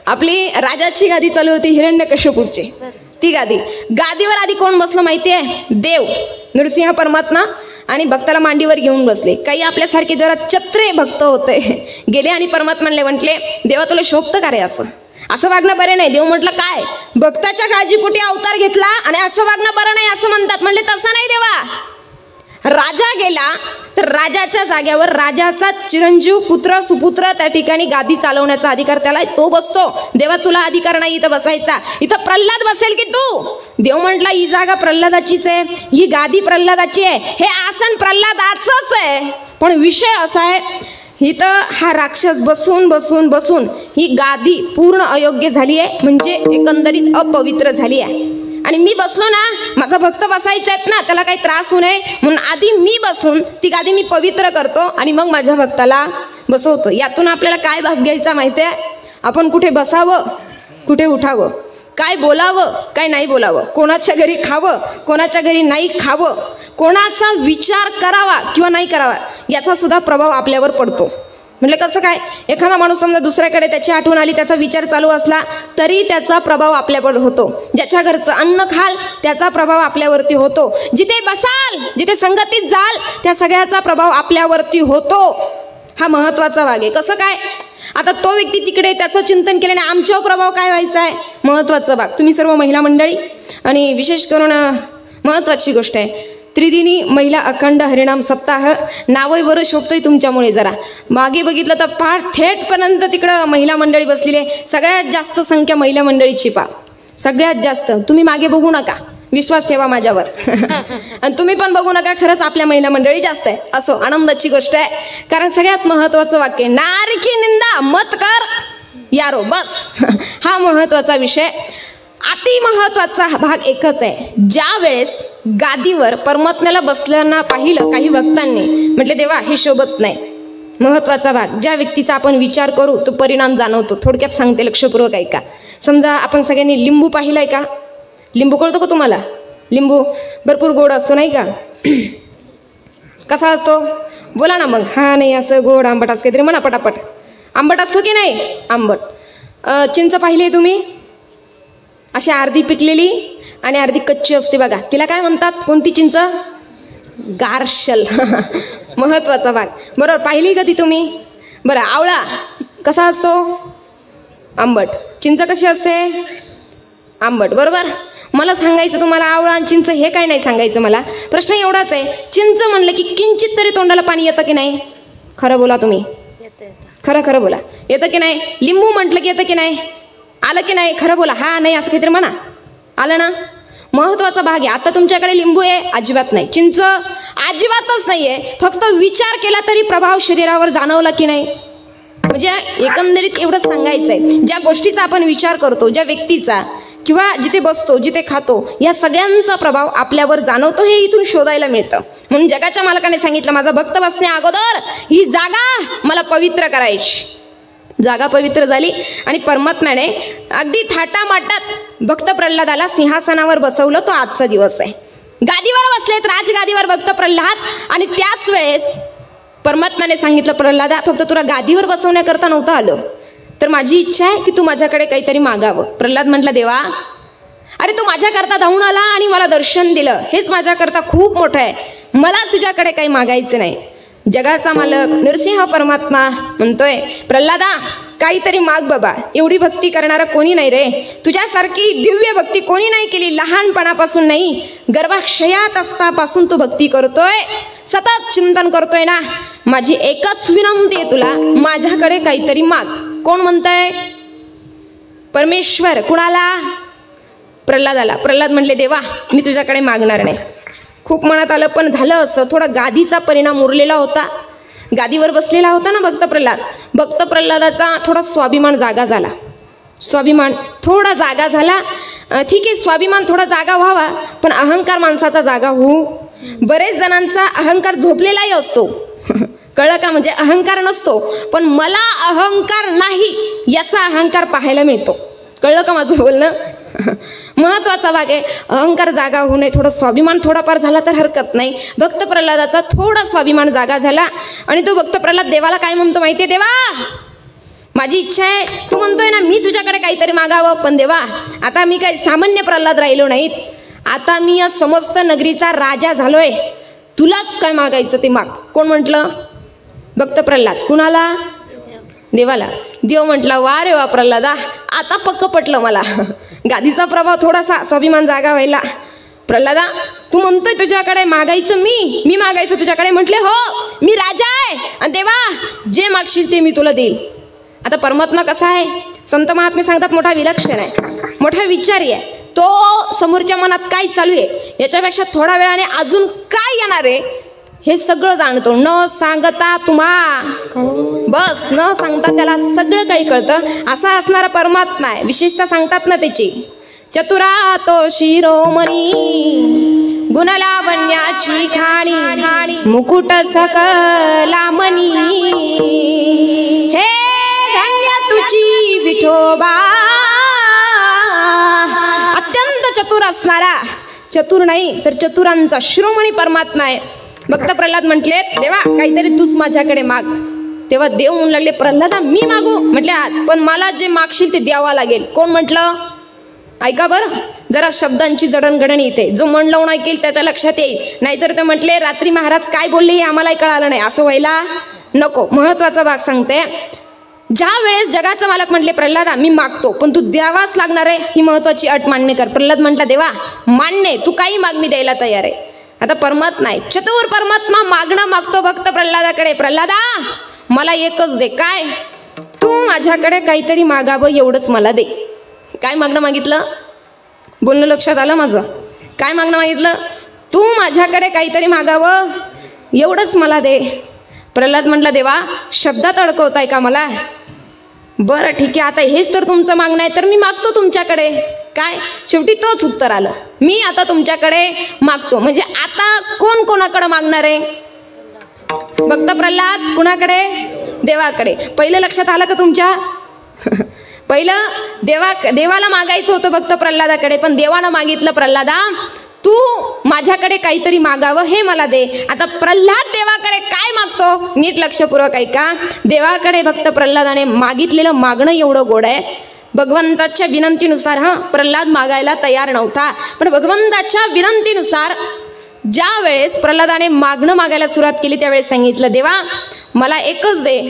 आपली राजाची गादी चालू होती, हिरण्यकशिपूची ती गादी. गादीवर आधी कोण बसलं माहिती आहे? देव, नृसिंह परमात्मा. आणि भक्ताला मांडीवर घेऊन बसले. काही आपल्यासारखे जरा चत्रे भक्त होते, गेले आणि परमात्माने म्हटले देवा तुला शोभतं का रे असं? असं वागणं बरं नाही. देव म्हटलं काय? भक्ताच्या काळजीपोटी अवतार घेतला आणि असं वागणं बरं नाही असं म्हणतात. म्हणले तसं नाही देवा. राजा गेला तर राजाच्या जाग्यावर राजाचा चिरंजीव पुत्र सुपुत्र त्या ठिकाणी गादी चालवण्याचा अधिकार त्याला, तो बसतो. देवा तुला अधिकार नाही इथं बसायचा, इथं प्रल्हाद बसेल की तू? देव म्हटला ही जागा प्रल्हादाचीच आहे, ही गादी प्रल्हादाची आहे, हे आसन प्रल्हादाचंच आहे. पण विषय असा आहे, इथं हा राक्षस बसून बसून बसून ही गादी पूर्ण अयोग्य झाली आहे, म्हणजे एकंदरीत अपवित्र झाली आहे. आणि मी बसलो ना, माझा भक्त बसायचा आहेत ना, त्याला काही त्रास होऊ नये म्हणून आधी मी बसून ती गादी मी पवित्र करतो आणि मग माझ्या भक्ताला बसवतो. यातून आपल्याला काय भाग घ्यायचा माहिती आहे? आपण कुठे बसावं, कुठे उठावं, काय बोलावं, काय नाही बोलावं, कोणाच्या घरी खावं, कोणाच्या घरी नाही खावं, कोणाचा विचार करावा किंवा नाही करावा, याचा सुद्धा प्रभाव आपल्यावर पडतो. म्हणजे कसं काय? एखादा माणूस समजा दुसऱ्याकडे त्याची आठवण आली, त्याचा विचार चालू असला तरी त्याचा प्रभाव आपल्यावर होतो. ज्याच्या घरचं अन्न खाल त्याचा प्रभाव आपल्यावरती होतो. जिथे बसाल, जिथे संगतीत जाल, त्या सगळ्याचा प्रभाव आपल्यावरती होतो. हा महत्वाचा भाग आहे. कसं काय? आता तो व्यक्ती तिकडे, त्याचं चिंतन केल्याने आमच्यावर प्रभाव काय व्हायचा आहे? महत्वाचा भाग. तुम्ही सर्व महिला मंडळी, आणि विशेष करून महत्वाची गोष्ट आहे, त्रिदिनी महिला अखंड हरिनाम सप्ताह नावही बरं शोभतंय तुमच्यामुळे. जरा मागे बघितलं तर फार थेटपर्यंत तिकडं महिला मंडळी बसलेली आहे. सगळ्यात जास्त संख्या महिला मंडळीची पा, सगळ्यात जास्त. तुम्ही मागे बघू नका, विश्वास ठेवा माझ्यावर. आणि तुम्ही पण बघू नका, खरंच आपल्या महिला मंडळी जास्त आहे. असो, आनंदाची गोष्ट आहे. कारण सगळ्यात महत्वाचं वाक्य, नारी की निंदा मत कर यारो, बस. हा महत्वाचा विषय. अति महत्वाचा भाग एकच आहे. ज्या वेळेस गादीवर परमात्म्याला बसल्यानं पाहिलं काही भक्तांनी, म्हटले देवा हे शोभत नाही. महत्वाचा भाग, ज्या व्यक्तीचा आपण विचार करू तो परिणाम जाणवतो. थोडक्यात सांगते, लक्षपूर्वक ऐका. समजा आपण सगळ्यांनी लिंबू पाहिलाय का? लिंबू कळतो का तुम्हाला? लिंबू भरपूर गोड असतो नाही का? कसा असतो बोला ना मग. हा नाही असं गोड आंबट असं काहीतरी म्हणा पटापट. आंबट असतो की नाही? आंबट. चिंच पाहिली आहे तुम्ही? अशी अर्धी पिकलेली आणि अर्धी कच्ची असते बघा. तिला काय म्हणतात? कोणती चिंच? गारशल. महत्वाचा भाग. बरोबर पाहिली का ती तुम्ही? बरं, आवळा कसा असतो? आंबट. चिंच कशी असते? आंबट. बरोबर. मला सांगायचं तुम्हाला आवळा आणि चिंच हे काय नाही सांगायचं मला. प्रश्न एवढाच आहे, चिंच म्हणलं की किंचित तरी तोंडाला पाणी येतं की नाही? खरं बोला तुम्ही. खरं खरं बोला. येतं की नाही? लिंबू म्हटलं की येतं की नाही? आलं की नाही? खरं बोला. हा नाही असं काहीतरी म्हणा. आलं ना? महत्वाचा भाग आहे. आता तुमच्याकडे लिंबू आहे? अजिबात नाही. चिंच अजिबातच नाही आहे. फक्त विचार केला तरी प्रभाव शरीरावर जाणवला की नाही? म्हणजे एकंदरीत एवढंच सांगायचं आहे, ज्या गोष्टीचा आपण विचार करतो, ज्या व्यक्तीचा किंवा जिथे बसतो, जिथे खातो, या सगळ्यांचा प्रभाव आपल्यावर जाणवतो. हे इथून शोधायला मिळतं. म्हणून जगाच्या मालकाने सांगितलं, माझा भक्त बसण्या अगोदर ही जागा मला पवित्र करायची. जागा पवित्र झाली आणि परमात्म्याने अगदी थाटामाटात भक्त प्रल्हादाला सिंहासनावर बसवलं. तो आजचा दिवस आहे. गादीवर बसलेत, राजगादीवर भक्त प्रल्हाद. आणि त्याच वेळेस परमात्म्याने सांगितलं, प्रल्हादा फक्त तुला गादीवर बसवण्याकरता नव्हतं आलं, तर माझी इच्छा आहे की तू माझ्याकडे काहीतरी मागावं. प्रल्हाद म्हटला, देवा अरे तू माझ्याकरता धावून आला आणि मला दर्शन दिलं, हेच माझ्याकरता खूप मोठं आहे. मला तुझ्याकडे काही मागायचं नाही. जगाचा मालक नरसिंह परमात्मा म्हणतोय, प्रल्हादा काहीतरी माग बाबा. एवढी भक्ती करणारा कोणी नाही रे. तुझ्यासारखी दिव्य भक्ती कोणी नाही केली. लहानपणापासून नाही, गर्भाशयात असतापासून तू भक्ती करतोय, सतत चिंतन करतोय ना. माझी एकच विनंती आहे तुला, माझ्याकडे काहीतरी माग. कोण म्हणतंय? परमेश्वर. कुणाला? प्रल्हादाला. प्रल्हाद म्हणले, देवा मी तुझ्याकडे मागणार नाही. खूप मनात आलं, पण झालं असं, थोडा गादीचा परिणाम उरलेला होता. गादीवर बसलेला होता ना भक्त प्रल्हाद. भक्त प्रल्हादाचा थोडा स्वाभिमान जागा झाला. स्वाभिमान थोडा जागा झाला. ठीक आहे, स्वाभिमान थोडा जागा व्हावा, पण अहंकार माणसाचा जागा होऊ. बरेच जणांचा अहंकार झोपलेलाही असतो. कळलं का? म्हणजे अहंकार नसतो, पण मला अहंकार नाही याचा अहंकार पाहायला मिळतो. कळलं का माझं बोलणं? महत्वाचा भाग आहे. अहंकार जागा होऊ नये, थोडं स्वाभिमान थोडाफार झाला तर हरकत नाही. भक्त प्रल्हादाचा थोडा स्वाभिमान जागा झाला आणि तो भक्त प्रल्हाद देवाला काय म्हणतो माहितीये? देवा माझी इच्छा आहे, तू म्हणतोय ना मी तुझ्याकडे काहीतरी मागावं, पण देवा आता मी काही सामान्य प्रल्हाद राहिलो नाहीत. आता मी या समस्त नगरीचा राजा झालोय. तुलाच काय मागायचं ते माग. कोण म्हटलं? भक्त प्रल्हाद. कुणाला? देवाला. देव म्हटला, वा रे वा प्रल्हादा, आता पक्क पटलं मला. गादीचा प्रभाव थोडासा, स्वाभिमान जागा व्हायला. प्रल्हादा तू म्हणतोय तुझ्याकडे मागायचं, मी मागायचं तुझ्याकडे. म्हटले हो, मी राजा आहे आणि देवा जे मागशील ते मी तुला देईल. आता परमात्मा कसा आहे? संत महात्मे सांगतात मोठा विलक्षण आहे, मोठा विचारी आहे. तो समोरच्या मनात काय चालू आहे, याच्यापेक्षा थोड्या वेळाने अजून काय येणार आहे हे सगळं जाणतो. न सांगता तुम्हा, बस न सांगता त्याला सगळं काही कळतं. असा असणारा परमात्मा आहे. विशेषतः सांगतात ना त्याची, चतुरा तो शिरोमणी, गुणलावण्याची खाणी, मुकुट सकला मनी. हे धन्य तुझी विठोबा. अत्यंत चतुर असणारा, चतुर नाही तर चतुरांचा शिरोमणी परमात्मा आहे. भक्त प्रल्हाद म्हटले, देवा काहीतरी तूच माझ्याकडे माग. तेव्हा देव म्हणू लागले, प्रल्हादा मी मागू? म्हटले, पण मला जे मागशील ते द्यावा लागेल. कोण म्हटलं? ऐका बरं, जरा शब्दांची जडणघडण येते. जो मन लावून ऐकेल त्याच्या लक्षात येईल. नाहीतर ते म्हटले, रात्री महाराज काय बोलले हे आम्हालाही कळालं नाही, असं व्हायला नको. महत्वाचा भाग सांगते. ज्या वेळेस जगाचा मालक म्हटले, प्रल्हादा मी मागतो पण तू द्यावाच लागणार आहे, ही महत्वाची अट मान्य कर. प्रल्हाद म्हटला, देवा मान्य, तू काही माग, मी द्यायला तयार आहे. आता परमात्मा आहे, चतुर परमात्मा मागणं मागतो भक्त प्रल्हादाकडे. प्रल्हादा मला एकच दे. काय? तू माझ्याकडे काहीतरी मागावं, एवढंच मला दे. काय मागणं मागितलं? बोलणं लक्षात आलं माझं? काय मागणं मागितलं? तू माझ्याकडे काहीतरी मागावं, एवढंच मला दे. प्रल्हाद म्हटला, देवा शब्दात अडकवताय का मला? बरं ठीक आहे, आता हेच तर तुमचं मागणं आहे तर मी मागतो तुमच्याकडे. काय शेवटी तोच उत्तर आलं, मी आता तुमच्याकडे मागतो. म्हणजे आता कोण कोणाकडे मागणार आहे? भक्त प्रल्हाद कुणाकडे? देवाकडे. पहिलं लक्षात आलं का तुमच्या? पहिलं देवाला मागायचं होतं भक्त प्रल्हादाकडे, पण देवानं मागितलं प्रल्हादा तू माझ्याकडे काहीतरी मागावं, हे मला दे. आता प्रल्हाद देवाकडे काय मागतो? नीट लक्षपूर्वक ऐका. देवाकडे भक्त प्रल्हादाने मागितलेलं मागणं एवढं गोड आहे. भगवंताच्या विनंतीनुसार प्रल्हाद मागायला तयार नव्हता, पण भगवंताच्या विनंतीनुसार ज्या वेळेस प्रल्हादाने मागणं मागायला सुरुवात केली त्यावेळेस सांगितलं, देवा मला एकच दे,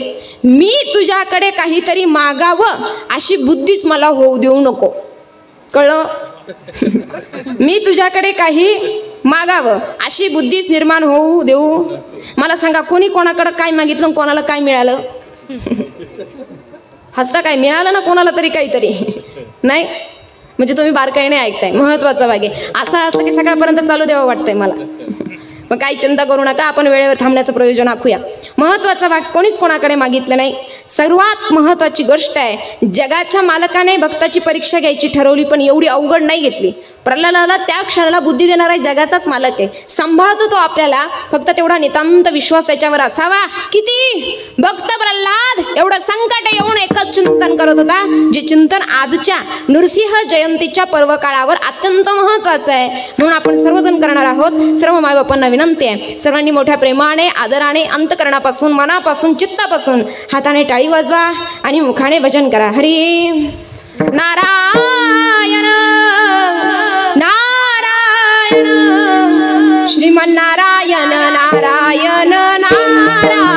मी तुझ्याकडे काहीतरी मागावं अशी बुद्धीच मला होऊ देऊ नको. कळलं? मी तुझ्याकडे काही मागावं अशी बुद्धीच निर्माण होऊ देऊ. मला सांगा, कोणी कोणाकडे काय मागितलं, कोणाला काय मिळालं? हसता काय? मिळालं ना कोणाला तरी काहीतरी? नाही म्हणजे तुम्ही बारकाईने ऐकताय, महत्वाचा भाग आहे. असं असलं की सकाळपर्यंत चालू द्यावं वाटतंय मला. मग काही चिंता करू नका, आपण वेळेवर थांबण्याचं प्रयोजन आखूया. महत्वाचा भाग कोणीच कोणाकडे मागितलं नाही. सर्वात महत्वाची गोष्ट आहे, जगाच्या मालकाने भक्ताची परीक्षा घ्यायची ठरवली, पण एवढी अवघड नाही घेतली. प्रल्हादाला त्या क्षणाला बुद्धी देणारा जगाचाच मालक आहे, सांभाळतो तो आपल्याला, फक्त तेवढा नितांत विश्वास त्याच्यावर असावा. किती? भक्त प्रल्हाद एवढं संकट येऊन एकच चिंतन करत होता, जे चिंतन आजच्या नृसिंह जयंतीच्या पर्व काळावर अत्यंत महत्वाचं आहे. म्हणून आपण सर्वजण करणार आहोत. सर्व मायबापांना विनंती आहे, सर्वांनी मोठ्या प्रेमाने आदराने अंतकरणापासून मनापासून चित्तापासून हाताने टाळी वाजवा आणि मुखाने भजन करा. हरी नारायण नारायण श्रीमन्नारायण नारायण नारायण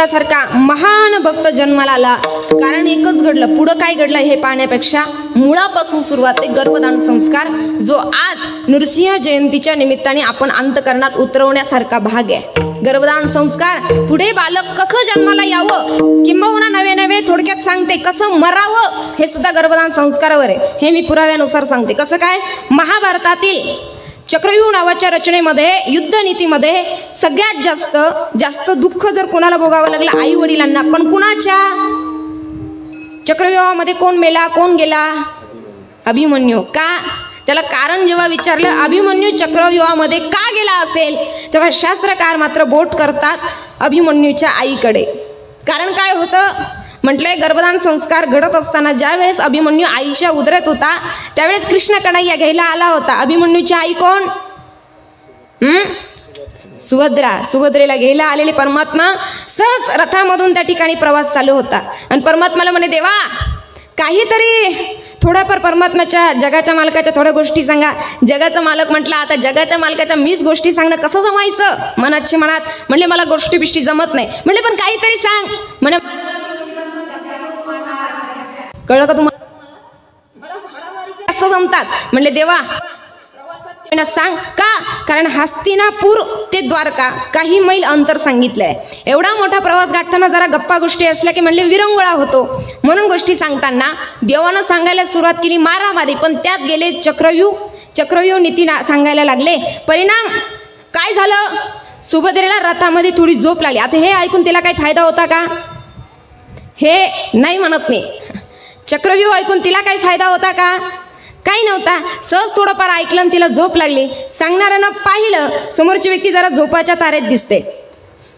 सारखा महान भक्त जन्माला आला. कारण एकच घडलं, पुढं काय घडलं हे पाहण्यापेक्षा मुळापासून सुरुवात आहे गर्भदान संस्कार, जो आज नृसिंह जयंतीच्या निमित्ताने आपण अंतकरणात उतरवण्यासारखा भाग आहे. गर्भदान संस्कार पुढे बालक कसं जन्माला यावं, किंबहुना नवे नवे थोडक्यात सांगते कसं मरावं, हे सुद्धा गर्भदान संस्कारावर आहे. हे मी पुराव्यानुसार सांगते. कसं काय? महाभारतातील चक्रव्यूह नावाच्या रचनेमध्ये युद्धनीतीमध्ये सगळ्यात जास्त दुःख जर कोणाला भोगावं लागलं, आई वडिलांना. पण कुणाच्या? चक्रव्यूहामध्ये कोण मेला, कोण गेला? अभिमन्यू. का? त्याला कारण जेव्हा विचारलं अभिमन्यू चक्रव्यूहामध्ये का गेला असेल, तेव्हा शास्त्रकार मात्र बोट करतात अभिमन्यूच्या आईकडे. कारण काय होतं म्हटलंय, गर्भदान संस्कार घडत असताना ज्या वेळेस अभिमन्यू आईच्या उदरात होता त्यावेळेस कृष्ण कन्हैया घ्यायला आला होता. अभिमन्यूची आई कोण? सुभद्रा. सुभद्रेला घ्यायला आलेले परमात्मा सहज रथामधून त्या ठिकाणी प्रवास चालू होता आणि परमात्माला म्हणे, देवा काहीतरी थोड्याफार परमात्म्याच्या जगाच्या मालकाच्या थोड्या गोष्टी सांगा. जगाचा मालक म्हटला, आता जगाच्या मालकाच्या मीच गोष्टी सांगणं कसं जमायचं? मनातच्या मनात म्हणले, मला गोष्टी बिष्टी जमत नाही. म्हणले, पण काहीतरी सांग. म्हणे, कळलं का तुम्हाला? जास्त जमतात. म्हणले, देवा सांग. का? कारण हस्तिनापूर ते द्वारका काही मैल अंतर सांगितलंय. एवढा मोठा प्रवास गाठताना जरा गप्पा गोष्टी असल्या की म्हणले विरंगुळा होतो. म्हणून गोष्टी सांगताना देवानं सांगायला सुरुवात केली मारामारी, पण त्यात गेले चक्रव्यूह नीती सांगायला लागले. परिणाम काय झालं? सुभद्रेला रथामध्ये थोडी झोप लागली. आता हे ऐकून तिला काही फायदा होता का? हे नाही म्हणत मी. चक्रव्यूह ऐकून तिला काही फायदा होता का? काही नव्हता. सहज थोडंफार ऐकलं आणि तिला झोप लागली. सांगणाऱ्यानं पाहिलं समोरची व्यक्ती जरा झोपाच्या तारेत दिसते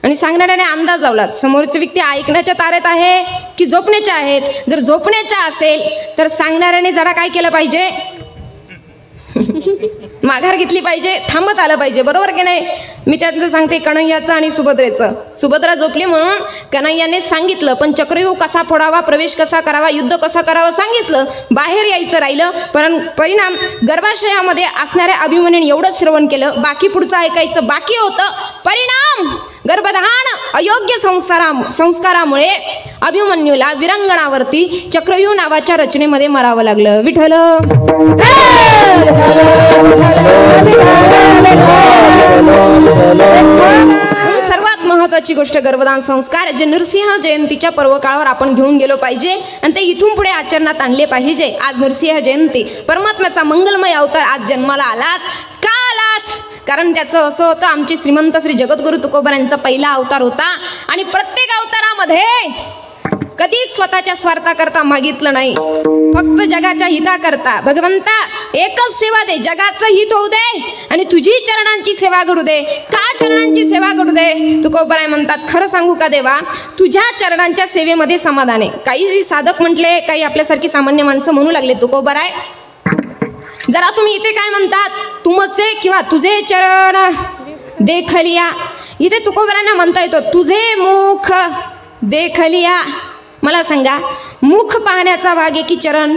आणि सांगणाऱ्याने अंदाज लावला समोरची व्यक्ती ऐकण्याच्या तारेत आहे की झोपण्याच्या आहेत. जर झोपण्याच्या असेल तर सांगणाऱ्याने जरा काय केलं पाहिजे? माघार घेतली पाहिजे, थांबत आलं पाहिजे. बरोबर की नाही? मी त्यांचं सांगते कन्हैयाचं आणि सुभद्रेचं. सुभद्रा झोपली म्हणून कन्हैयाने सांगितलं, पण चक्रव्यूह कसा फोडावा, प्रवेश कसा करावा, युद्ध कसं करावं सांगितलं. बाहेर यायचं राहिलं. परिणाम गर्भाशयामध्ये असणाऱ्या अभिमन्यूने एवढंच श्रवण केलं, बाकी पुढचं ऐकायचं बाकी होतं. परिणाम गर्भधान अयोग्य संस्कारामुळे अभिमन्यूला विरंगणावरती चक्रव्यूह नावाच्या रचनेमध्ये मरावं लागलं. विठ्ठल. सर्वात महत्वाची गोष्ट गर्भधान संस्कार जे नरसिंह जयंतीच्या पर्वकाळावर आपण घेऊन गेलो पाहिजे आणि ते इथून पुढे आचरणात आणले पाहिजे. आज नरसिंह जयंती, परमात्म्याचा मंगलमय अवतार आज जन्माला आलात. का आलात? कारण त्याचं असं होतं, आमचे श्रीमंत श्री जगद्गुरु तुकोबारायांचा पहिला अवतार होता आणि प्रत्येक अवतारामध्ये कधीच स्वतःच्या स्वार्थाकरता मागितलं नाही, फक्त जगाच्या हिताकरता. भगवंता एकच सेवा दे, जगाचं हित होऊ दे आणि तुझी चरणांची सेवा घडू दे. का चरणांची सेवा घडू दे? तुकोबाराय म्हणतात, खरं सांगू का देवा, तुझ्या चरणांच्या सेवेमध्ये समाधान आहे. काही साधक म्हटले, काही आपल्यासारखी सामान्य माणसं म्हणू लागले, तुकोबाराय जरा तुम्ही इथे काय म्हणतात, तुमचे किंवा तुझे चरण देखलिया. इथे तुकोबारायांना म्हणता येतो तुझे मुख देखलिया. मला सांगा, मुख पाहण्याचा भाग आहे की चरण?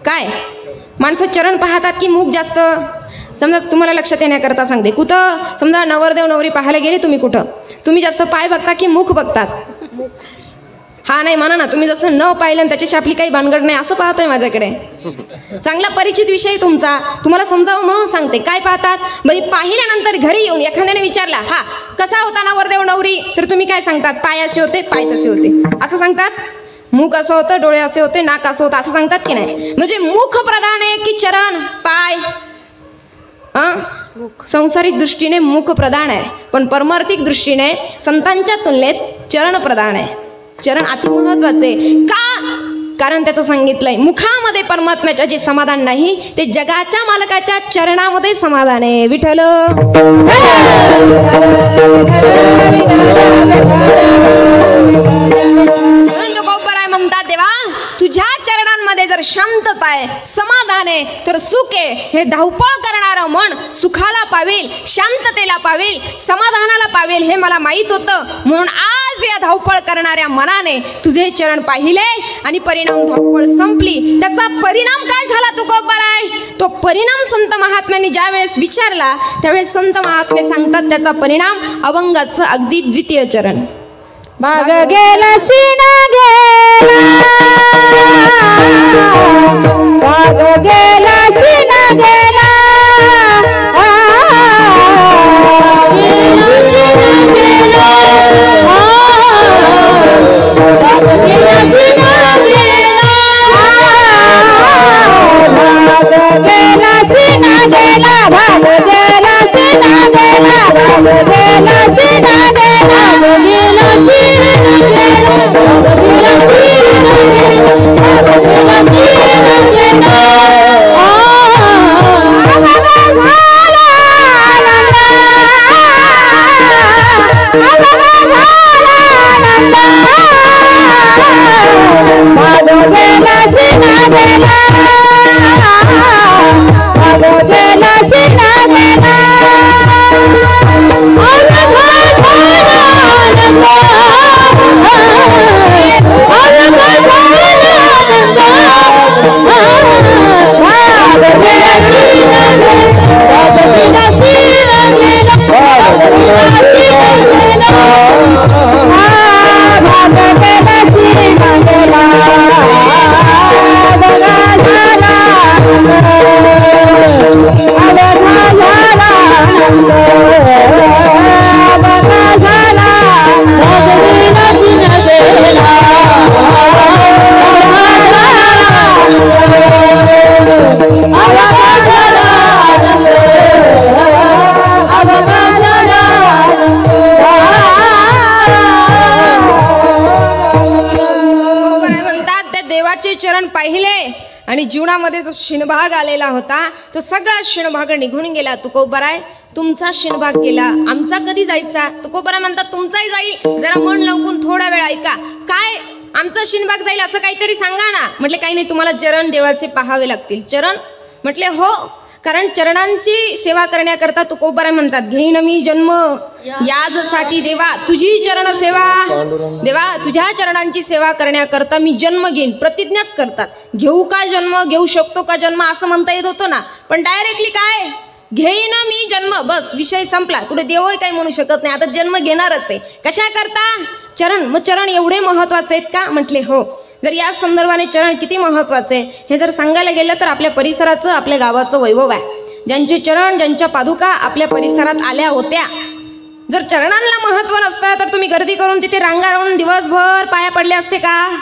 काय माणसं चरण पाहतात की मुख जास्त? समजा तुम्हाला लक्षात येण्याकरता सांगते, कुठं समजा नवरदेव नवरी पाहायला गेले तुम्ही, कुठं तुम्ही जास्त पाय बघता की मुख बघतात? हा नाही म्हणा ना, तुम्ही जसं न पाहिलं आणि त्याच्याशी आपली काही भानगड नाही असं पाहतोय माझ्याकडे. चांगला परिचित विषय तुमचा, तुम्हाला समजावं म्हणून सांगते. काय पाहतात? म्हणजे पाहिल्यानंतर घरी येऊन एखाद्याने विचारला, हा कसा होता नवरदेव नवरी, तर तुम्ही काय सांगतात? पाय असे होते, पाय तसे होते असं सांगतात. मुख असं होतं, डोळे असे होते, नाक असं होतं असं सांगतात की नाही? म्हणजे मुख प्रधान आहे की चरण पाय? संसारिक दृष्टीने मुख प्रधान आहे, पण परमार्थिक दृष्टीने संतांच्या तुलनेत चरण प्रधान आहे. चरण अति महत्वाचे. का? कारण त्याचं सांगितलंय, मुखामध्ये परमात्म्याच्या जे समाधान नाही ते जगाच्या मालकाच्या चरणामध्ये समाधान आहे. विठ्ठल. म्हणतात देवा, तुझ्या चरणांमध्ये जर शांतता आहे, समाधान आहे, तर सुख आहे. हे धावपळ करणारं मन सुखाला पावेल, शांततेला पावेल, समाधानाला पावेल हे मला माहित होतं. म्हणून आज या धावपळ करणाऱ्या मनाने तुझे चरण पाहिले आणि परिणाम धावपळ संपली. त्याचा परिणाम काय झाला तुकोबाराय? तो परिणाम संत महात्म्यांनी ज्या वेळेस विचारला त्यावेळेस संत महात्मे सांगतात त्याचा परिणाम अभंगाचं अगदी द्वितीय चरण. भाग गेला सीना गेला, भाग गेला सीना गेला, देवाचे चरण पाहिले आणि जीवनामध्ये जो शिणभाग आलेला होता तो सगळा शिणभाग निघून गेला. तुकोबराय तुमचा शिणभाग गेला, आमचा कधी जायचा? तुकोबराय म्हणतात तुमचाही जाईल, जरा मन लावून थोडा वेळ ऐका. काय आमचा शिणभाग जाईल असं काहीतरी सांगा ना. म्हटले काही नाही, तुम्हाला चरण देवाचे पाहावे लागतील. चरण? म्हटले हो, कारण चरणांची सेवा करण्याकरता तुकोबराय म्हणतात घेईन मी जन्म याजसाठी देवा तुझी चरण सेवा. देवा तुझ्या चरणांची सेवा करण्याकरता मी जन्म घेईन. प्रतिज्ञाच करतात. घेऊ का जन्म, घेऊ शकतो का जन्म असं म्हणता येत होतं ना, पण डायरेक्टली काय घेईन मी जन्म, बस विषय संपला. कुठे देवही काही म्हणू शकत नाही, आता जन्म घेणारच आहे. कशा करता? चरण. मग चरण एवढे महत्वाचे आहेत का? म्हटले हो. जर या संदर्भाने चरण किती महत्वाचे हे जर सांगायला गेलं तर आपल्या परिसराचं आपल्या गावाचं वैभव आहे. ज्यांचे चरण ज्यांच्या पादुका आपल्या परिसरात आल्या होत्या, जर चरणांना महत्व नसतं तर तुम्ही गर्दी करून तिथे रांगा राहून दिवसभर पाया पडले असते का?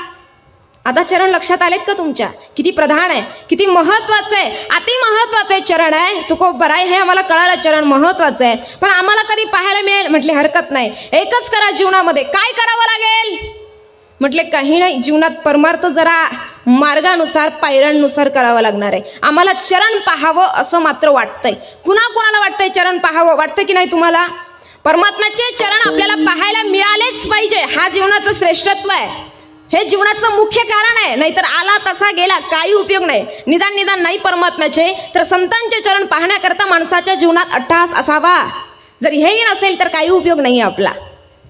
आता चरण लक्षात आलेत का तुमच्या? किती प्रधान आहे, किती महत्वाचं आहे, अति महत्वाचं आहे चरण आहे. तुकोबराय हे आम्हाला कळालं चरण महत्वाचं आहे, पण आम्हाला कधी पाहायला मिळेल? म्हटले हरकत नाही, एकच करा जीवनामध्ये. काय करावं लागेल? म्हटले काही नाही, जीवनात परमार्थ जरा मार्गानुसार पायऱ्यांनुसार करावं लागणार आहे. आम्हाला चरण पाहावं असं मात्र वाटतंय. कुणाला वाटतंय चरण पाहावं? वाटतं की नाही तुम्हाला? परमात्म्याचे चरण आपल्याला पाहायला मिळालेच पाहिजे, हा जीवनाचं श्रेष्ठत्व आहे, हे जीवनाचं मुख्य कारण आहे. नाहीतर आला तसा गेला काही उपयोग नाही. निदान नाही परमात्म्याचे तर संतांचे चरण पाहण्याकरता माणसाच्या जीवनात अट्टहास असावा. जर हेही नसेल तर काही उपयोग नाही आपला.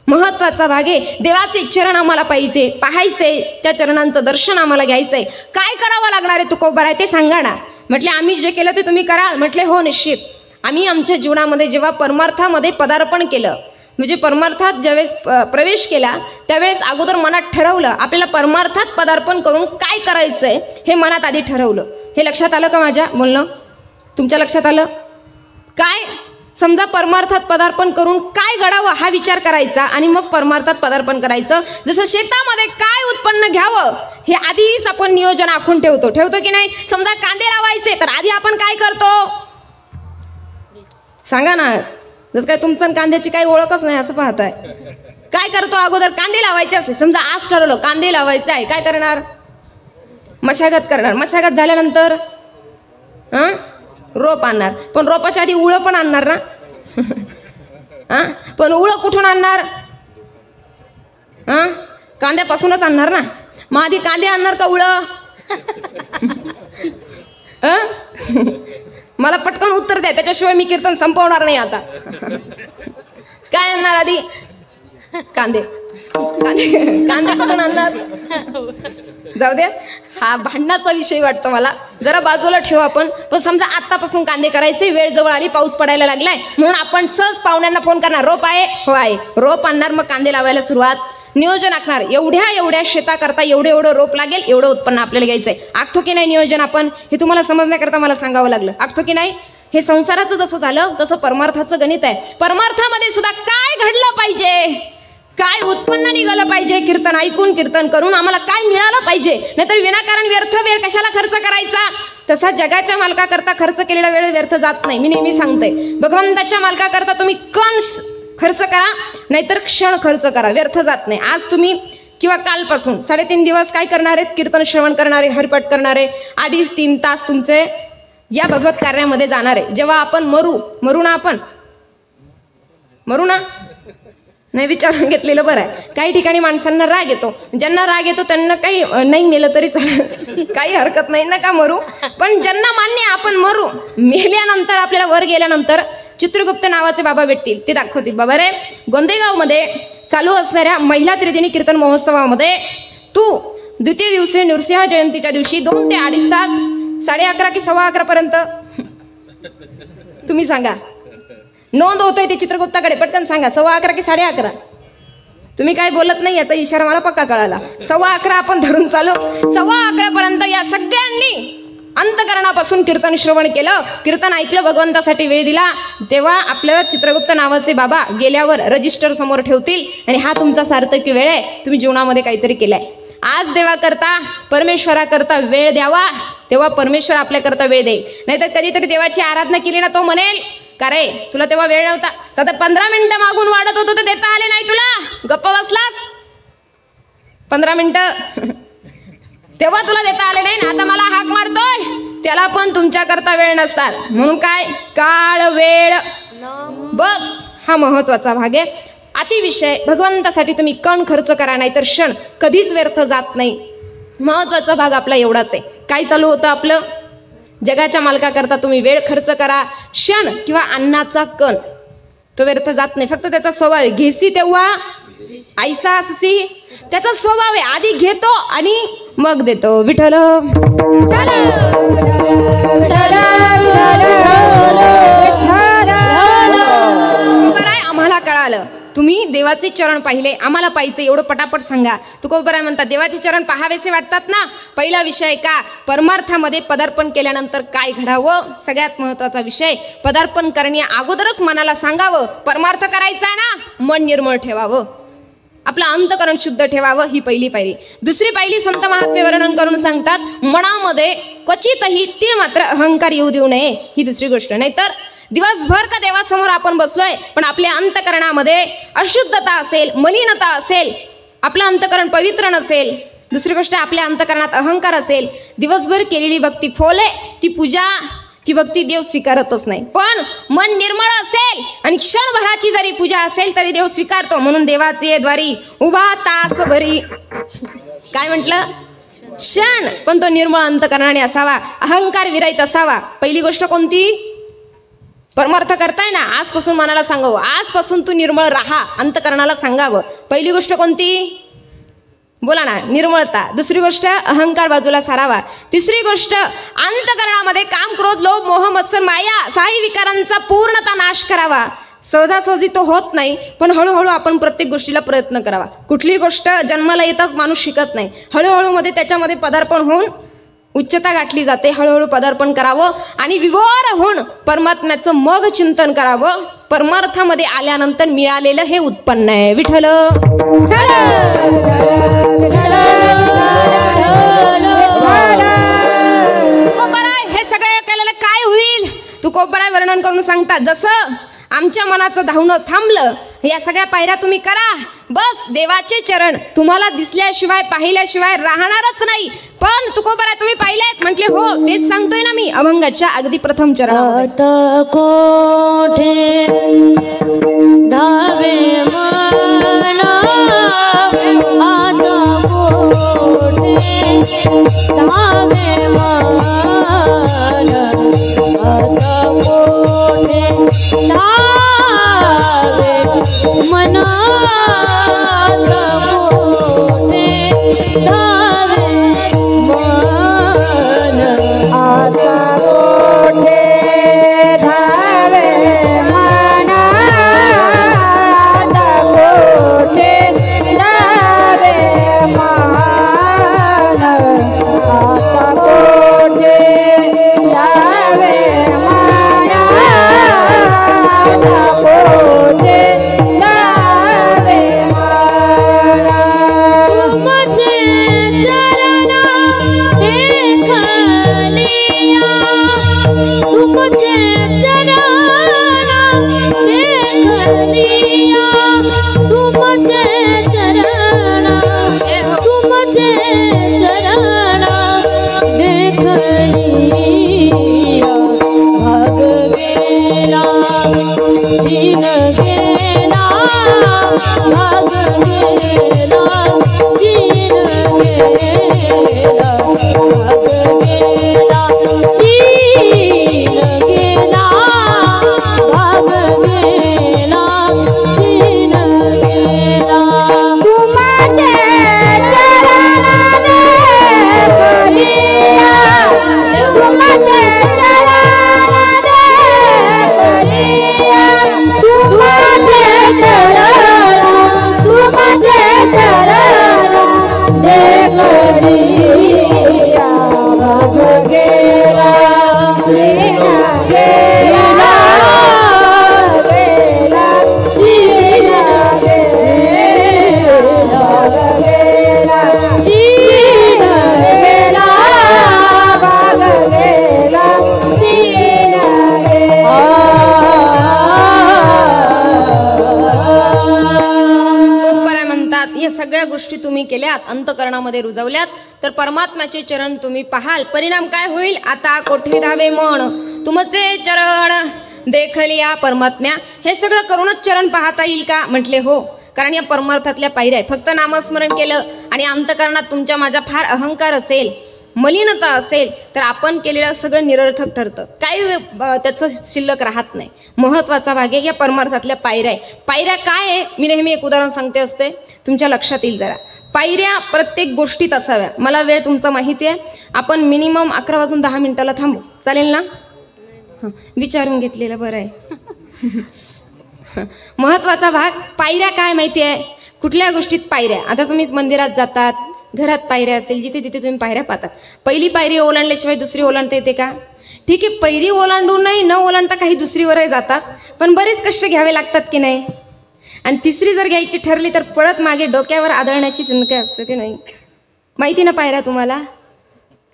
महत्वाचा भाग आहे देवाचे चरण आम्हाला पाहिजे, पाहायचे, त्या चरणांचं दर्शन आम्हाला घ्यायचंय. काय करावं लागणार आहे तुकोबराय ते सांगा ना. म्हटले आम्ही जे केलं ते तुम्ही कराल? म्हटले हो निश्चित. आम्ही आमच्या जीवनामध्ये जेव्हा परमार्थामध्ये पदार्पण केलं, म्हणजे परमार्थात ज्यावेळेस प्रवेश केला त्यावेळेस अगोदर मनात ठरवलं आपल्याला परमार्थात पदार्पण करून काय करायचंय हे मनात आधी ठरवलं. हे लक्षात आलं का माझ्या बोलणं? तुमच्या लक्षात आलं काय? समजा परमार्थात पदार्पण करून काय घडावं हा विचार करायचा आणि मग परमार्थात पदार्पण करायचं. जसं शेतामध्ये काय उत्पन्न घ्यावं हे आधीच आपण नियोजन आखून ठेवतो की नाही? समजा कांदे लावायचे तर आधी आपण काय करतो सांगा ना. जसं काय तुमचं कांद्याची काही ओळखच नाही असं पाहताय. काय करतो अगोदर? कांदे लावायचे असते. समजा आज ठरवलं कांदे लावायचे आहे, काय करणार? मशागत करणार. मशागत झाल्यानंतर रोप आणणार. पण रोपाच्या आधी उळं पण आणणार ना. पण उळं कुठून आणणार? कांद्यापासूनच आणणार ना. मग आधी कांदे आणणार का उळं? मला पटकन उत्तर द्या, त्याच्याशिवाय मी कीर्तन संपवणार नाही आता. काय आणणार आधी? कांदे. कांदे कुठून आणणार? जाऊ द्या, हा भांडणाचा विषय वाटतो मला, जरा बाजूला ठेवू आपण. पण समजा आत्तापासून कांदे करायचे, वेळ जवळ आली, पाऊस पडायला लागलाय, म्हणून आपण सहज पाहुण्यांना फोन करणार रोप आहे? हो आहे. रोप आणणार, मग कांदे लावायला सुरुवात, नियोजन आखणार. एवढ्या शेताकरता एवढं रोप लागेल, एवढं उत्पन्न आपल्याला घ्यायचंय. आखतो की नाही नियोजन आपण? हे तुम्हाला समजण्याकरता मला सांगावं लागलं. आखतो की नाही? हे संसाराचं जसं झालं तसं परमार्थाचं गणित आहे. परमार्थामध्ये सुद्धा काय घडलं पाहिजे, काय उत्पन्न निघालं पाहिजे, कीर्तन ऐकून कीर्तन करून आम्हाला काय मिळालं पाहिजे. नाहीतर विनाकारण व्यर्थ वेळ कशाला खर्च करायचा? तसा जगाच्या मालकाकरता खर्च केलेला वेळ व्यर्थ जात नाही. मी नेहमी सांगते, भगवंताच्या मालकाकरता तुम्ही कण खर्च करा, नाहीतर क्षण खर्च करा, व्यर्थ जात नाही. आज तुम्ही किंवा कालपासून 3.5 दिवस काय करणार आहेत? कीर्तन श्रवण करणारे, हरिपाठ करणारे, 2.5-3 तास तुमचे या भगवत कार्यामध्ये जाणार आहे. जेव्हा आपण मरू ना नाही, विचारून घेतलेलं बरं आहे. काही ठिकाणी माणसांना राग येतो, ज्यांना राग येतो त्यांना काही नाही मेलं तरी चालेल, काही हरकत नाही ना का मरू. पण ज्यांना मान्य आपण मरू, मेल्यानंतर आपल्याला वर गेल्यानंतर चित्रगुप्त नावाचे बाबा भेटतील, ते दाखवतील. बाबा रे, गोंदेगावमध्ये चालू असणाऱ्या महिला त्रिदिनी कीर्तन महोत्सवामध्ये तू द्वितीय दिवशी नृसिंह जयंतीच्या दिवशी 2 ते 2.5 तास, 11:30 की 11:15 पर्यंत तुम्ही सांगा. नोंद होतंय ते चित्रगुप्ताकडे, पटकन सांगा. 11:15 की 11:30? तुम्ही काय बोलत नाही याचा इशारा मला पक्का कळाला. 11:15 आपण धरून चालू. 11:15 पर्यंत या सगळ्यांनी अंतकरणापासून कीर्तन श्रवण केलं, कीर्तन ऐकलं, भगवंतासाठी वेळ दिला. तेव्हा आपल्याला चित्रगुप्त नावाचे बाबा गेल्यावर रजिस्टर समोर ठेवतील आणि हा तुमचा सार्थकी वेळ आहे, तुम्ही जीवनामध्ये काहीतरी केलंय. आज देवाकरता, परमेश्वराकरता वेळ द्यावा, तेव्हा परमेश्वर आपल्याकरता वेळ देईल. नाहीतर कधीतरी देवाची आराधना केली ना, तो म्हणेल का रे तुला तेव्हा वेळ नव्हता, साधा 15 मिनिटं मागून वाढत होतो तर देता आले नाही तुला, गप्पा बसलास 15 मिनिटं. तेव्हा तुला देता आले नाही ना, आता मला हाक मारतोय त्याला पण तुमच्याकरता वेळ नसतात. म्हणून काय, काळ वेळ बस हा महत्वाचा भाग आहे. अतिविषय भगवंतासाठी तुम्ही कण खर्च करा, नाही तर क्षण कधीच व्यर्थ जात नाही. महत्वाचा भाग आपला एवढाच आहे. काय चालू होतं आपलं, जगाच्या मालकाकरता तुम्ही वेळ खर्च करा. क्षण किंवा अन्नाचा कण तो व्यर्थ जात नाही. फक्त त्याचा स्वभाव आहे, घेसी तेव्हा ऐसा अससी त्याचा स्वभाव आहे. आधी घेतो आणि मग देतो. विठ्ठल आम्हाला कळालं, तुम्ही देवाचे चरण पाहिले, आम्हाला पाहिजे एवढं पटापट सांगा. तुकोबराय म्हणतात देवाचे चरण पाहावेसे वाटतात ना. पहिला विषय का, परमार्थामध्ये पदार्पण केल्यानंतर काय घडावं. सगळ्यात महत्वाचा विषय, पदार्पण करण्या अगोदरच मनाला सांगावं परमार्थ करायचा आहे ना, मन निर्मळ ठेवावं, आपलं अंतकरण शुद्ध ठेवावं. ही पहिली पायरी. दुसरी पायरी संत महात्मे वर्णन करून सांगतात, मनामध्ये क्वचितही तीळ मात्र अहंकार येऊ देऊ नये. ही दुसरी गोष्ट. नाहीतर दिवसभर का देवासमोर आपण बसलोय पण आपल्या अंतकरणामध्ये अशुद्धता असेल, मलिनता असेल, आपलं अंतकरण पवित्र नसेल. दुसरी गोष्ट, आपल्या अंतकरणात अहंकार असेल, दिवसभर केलेली भक्ती फोल आहे, ती पूजा ती भक्ती देव स्वीकारतच नाही. पण मन निर्मळ असेल आणि क्षणभराची जरी पूजा असेल तरी देव स्वीकारतो. म्हणून देवाचे द्वारी उभा तास भरी, काय म्हटलं, क्षण, पण तो निर्मळ अंतकरणाने असावा, अहंकार विरहित असावा. पहिली गोष्ट कोणती, परमार्थ करताय ना, आजपासून मनाला सांगावं, आजपासून तू निर्मळ राहा, अंतकरणाला सांगावं. पहिली गोष्ट कोणती, बोला ना, निर्मळता. दुसरी गोष्ट, अहंकार बाजूला सारावा. तिसरी गोष्ट, अंतकरणामध्ये काम, क्रोध, लोभ, मोह, मत्सर, माया साही विकारांचा पूर्णतः नाश करावा. सहजासहजी तो होत नाही, पण हळूहळू आपण प्रत्येक गोष्टीला प्रयत्न करावा. कुठली गोष्ट जन्माला येताच माणूस शिकत नाही, हळूहळू मध्ये त्याच्यामध्ये पदार्पण होऊन उच्चता गाठली जाते. हळूहळू पदार्पण करावं आणि विभोर होऊन परमात्म्याचं मग चिंतन करावं. परमार्थामध्ये आल्यानंतर मिळालेलं हे उत्पन्न आहे. विठ्ठल तुकोबराय हे सगळं केलेलं काय होईल, तुकोबराय वर्णन करून सांगतात, जसं आमच्या मनाचं धावणं थांबलं, या सगळ्या पायऱ्या तुम्ही करा. बस देवाचे चरण तुम्हाला दिसल्याशिवाय पाहिल्याशिवाय राहणारच नाही. पण तुकोबराय तुम्ही पाहिलेत म्हटले, हो तेच सांगतोय ना मी अभंगाच्या अगदी प्रथम चरणामध्ये. कोठे धावे मना, आता कोठे धावे मना, आता कोठे धावे मना, आता कोठे धावे मन, आता कोठे धावे मना, आता कोठे धावे मन, आता कोठे धावे मना, आता कोठे धावे मन. तुमचे चरण देखलिया, तुमचे चरण देखलिया, तुमचे चरण, तुमचे चरण देखलिया. भाग गेला जीन गेला, भाग गेला जीन गेला, भाग गेला जीन गेला, भाग गेला जीन गेला. तुमचे चरण देखलिया, तुमचे चरण देखलिया, तुमचे चरण, तुमचे चरण देखलिया. भाग गेला जीन गेला, गेला जीन गेला, गेला जीन गेला, भाग गेला जीन गेला. तुकोबराय म्हणतात, या सगळ्या गोष्टी तुम्ही केल्यात, अंतकरणामध्ये रुजवल्यात, तर परमात्म्याचे चरण तुम्ही पाहाल. परिणाम काय होईल? आता कोठे धावे मन तुमचे चरण देखलिया परमात्म्या. हे सगळं करूनच चरण पाहता येईल का? म्हटले हो, कारण या परमार्थातल्या पायऱ्या आहे. फक्त नामस्मरण केलं आणि अंतकरणात तुमच्या माझा फार अहंकार असेल, मलिनता असेल, तर आपण केलेलं सगळं निरर्थक ठरतं, काही त्याचं शिल्लक राहत नाही. महत्त्वाचा भाग आहे या परमार्थातल्या पायऱ्या आहे. पायऱ्या काय आहे? मी नेहमी एक उदाहरण सांगते असते, तुमच्या लक्षात येईल जरा. पायऱ्या प्रत्येक गोष्टीत असाव्या. मला वेळ तुमचा माहिती आहे, आपण मिनिमम 11 वाजून 10 मिनिटाला थांबू, चालेल ना? हां, विचारून घेतलेलं बरं आहे. महत्त्वाचा भाग पायऱ्या काय माहिती आहे? कुठल्या गोष्टीत पायऱ्या? आता तुम्ही मंदिरात जातात, घरात पायऱ्या असेल, जिथे तिथे तुम्ही पायऱ्या पाहतात. पहिली पायरी ओलांडल्याशिवाय दुसरी ओलांडता येते का? ठीक आहे, पहिली ओलांडूनही न ओलांडता काही दुसरीवरही जातात, पण बरेच कष्ट घ्यावे लागतात की नाही? आणि तिसरी जर घ्यायची ठरली तर पळत मागे डोक्यावर आदळण्याची चिंता असतं की नाही? माहिती ना पायऱ्या तुम्हाला?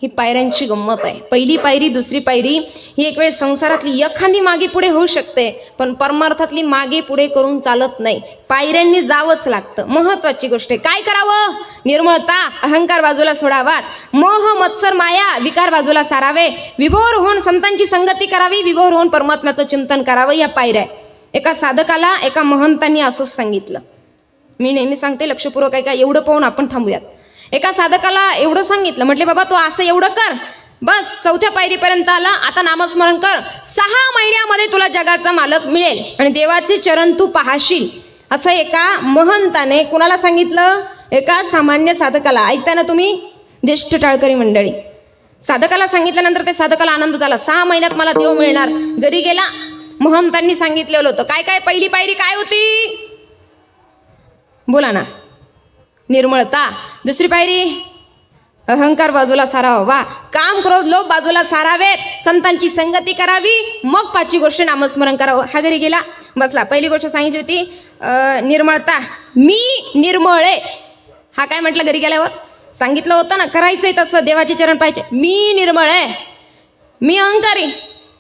ही पायऱ्यांची गंमत आहे. पहिली पायरी, दुसरी पायरी ही एक वेळ संसारातली एखादी मागे पुढे होऊ शकते, पण परमार्थातली मागे पुढे करून चालत नाही. पायऱ्यांनी जावंच लागतं. महत्वाची गोष्ट आहे. काय करावं? निर्मळता, अहंकार बाजूला सोडावा, मोह मत्सर माया विकार बाजूला सारावे, विभोर होऊन संतांची संगती करावी, विभोर होऊन परमात्म्याचं चिंतन करावं. या पायऱ्या. एका साधकाला एका महंतांनी असंच सांगितलं. मी नेहमी सांगते, लक्षपूर्वक ऐका, एवढं पाहून आपण थांबूयात. एका साधकाला एवढं सांगितलं, म्हटले बाबा तू असं एवढं कर, बस 4थ्या पायरीपर्यंत आला, आता नामस्मरण कर, 6 महिन्यामध्ये तुला जगाचा मालक मिळेल आणि देवाचे चरण तू पाहशील. असं एका महंताने कुणाला सांगितलं? एका सामान्य साधकाला. ऐकता ना तुम्ही ज्येष्ठ टाळकरी मंडळी? साधकाला सांगितल्यानंतर ते साधकाला आनंद झाला, 6 महिन्यात मला देव मिळणार. घरी गेला, महंतांनी सांगितलेलं होतं. काय काय पहिली पायरी काय होती? बोला ना. निर्मळता. दुसरी पायरी अहंकार बाजूला सारावा, काम क्रोध लोभ बाजूला सारावेत, संतांची संगती करावी, मग 5वी गोष्ट नामस्मरण करावं. हा घरी गेला, बसला. पहिली गोष्ट सांगितली होती निर्मळता. मी निर्मळे. हा काय म्हटलं घरी गेल्यावर? सांगितलं होतं ना, करायचंय तसं, देवाचे चरण पाहिजे. मी निर्मळे, मी अहंकारी,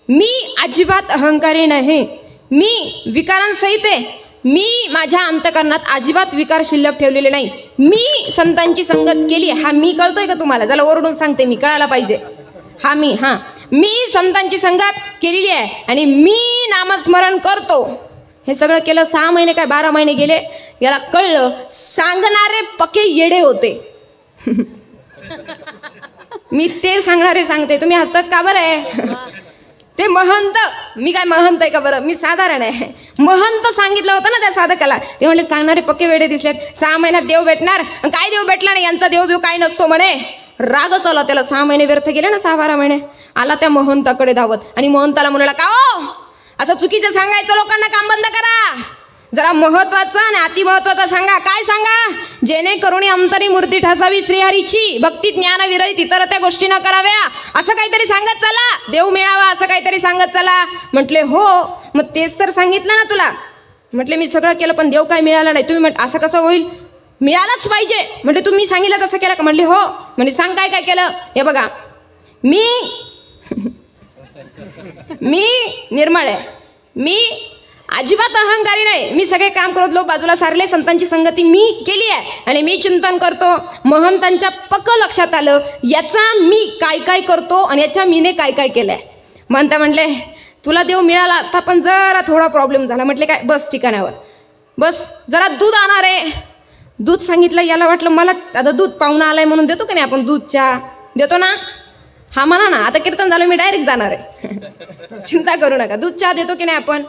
मी अजिबात अहंकारी नाही, मी विकारांसहित आहे, मी माझ्या अंतकरणात अजिबात विकार शिल्लक ठेवलेले नाही, मी संतांची संगत केली. हा मी कळतोय का तुम्हाला? जरा ओरडून सांगते, मी कळायला पाहिजे. हा मी संतांची संगत केलेली आहे आणि मी नामस्मरण करतो. हे सगळं केलं. 6 महिने काय 12 महिने गेले, याला कळलं. सांगणारे पक्के येडे होते. मी ते सांगणारे सांगते, तुम्ही हसतात का बरं? ते महंत, मी काय महंत आहे का बरं? मी साधारण आहे. महंत सांगितलं होतं ना त्या साधकाला, ते म्हणले सांगणारे पक्के वेडे दिसलेत, 6 महिन्यात देव भेटणार. काय देव भेटला नाही, यांचा देव काय नसतो म्हणे. रागच आला त्याला. 6 महिने व्यर्थ गेले ना, 6-12 महिने. आला त्या महंताकडे धावत आणि महंताला म्हणाला, का हो असं चुकीचं सांगायचं लोकांना, काम बंद करा. जरा महत्वाचं आणि अति महत्वाचं सांगा. काय सांगा? जेणेकरून अंतरी मूर्ती ठसावी श्रीहरीची, भक्ती ज्ञान विरहित इतर त्या गोष्टी न कराव्या, असं काहीतरी सांगत चला, देव मिळावा असं काहीतरी सांगत चला. म्हटले हो, मग तेच तर सांगितलं ना तुला. म्हटले मी सगळं केलं पण देव काय मिळाला नाही. तुम्ही असं कसं होईल? मिळालंच पाहिजे. म्हणजे तुम्ही सांगितलं तसं केलं का? म्हणले हो. म्हणजे सांग काय काय केलं? हे बघा, मी निर्मळ आहे, मी अजिबात अहंकारी नाही, मी सगळे काम करत लोक बाजूला सारले, संतांची संगती मी केली आहे आणि मी चिंतन करतो. महंतांच्या पक्क लक्षात आलं याचा मी काय काय करतो आणि याच्या मीने काय काय केलंय. म्हणता म्हणले तुला देव मिळाला असता पण जरा थोडा प्रॉब्लेम झाला. म्हटले काय? बस ठिकाणावर बस, जरा दूध आणणार आहे. दूध सांगितलं. याला वाटलं मला आता दूध पाहुणा आलाय म्हणून देतो की नाही आपण, दूध चहा देतो ना. हा म्हणा ना, आता कीर्तन झालं मी डायरेक्ट जाणार आहे. चिंता करू नका, दूध चहा देतो की नाही आपण.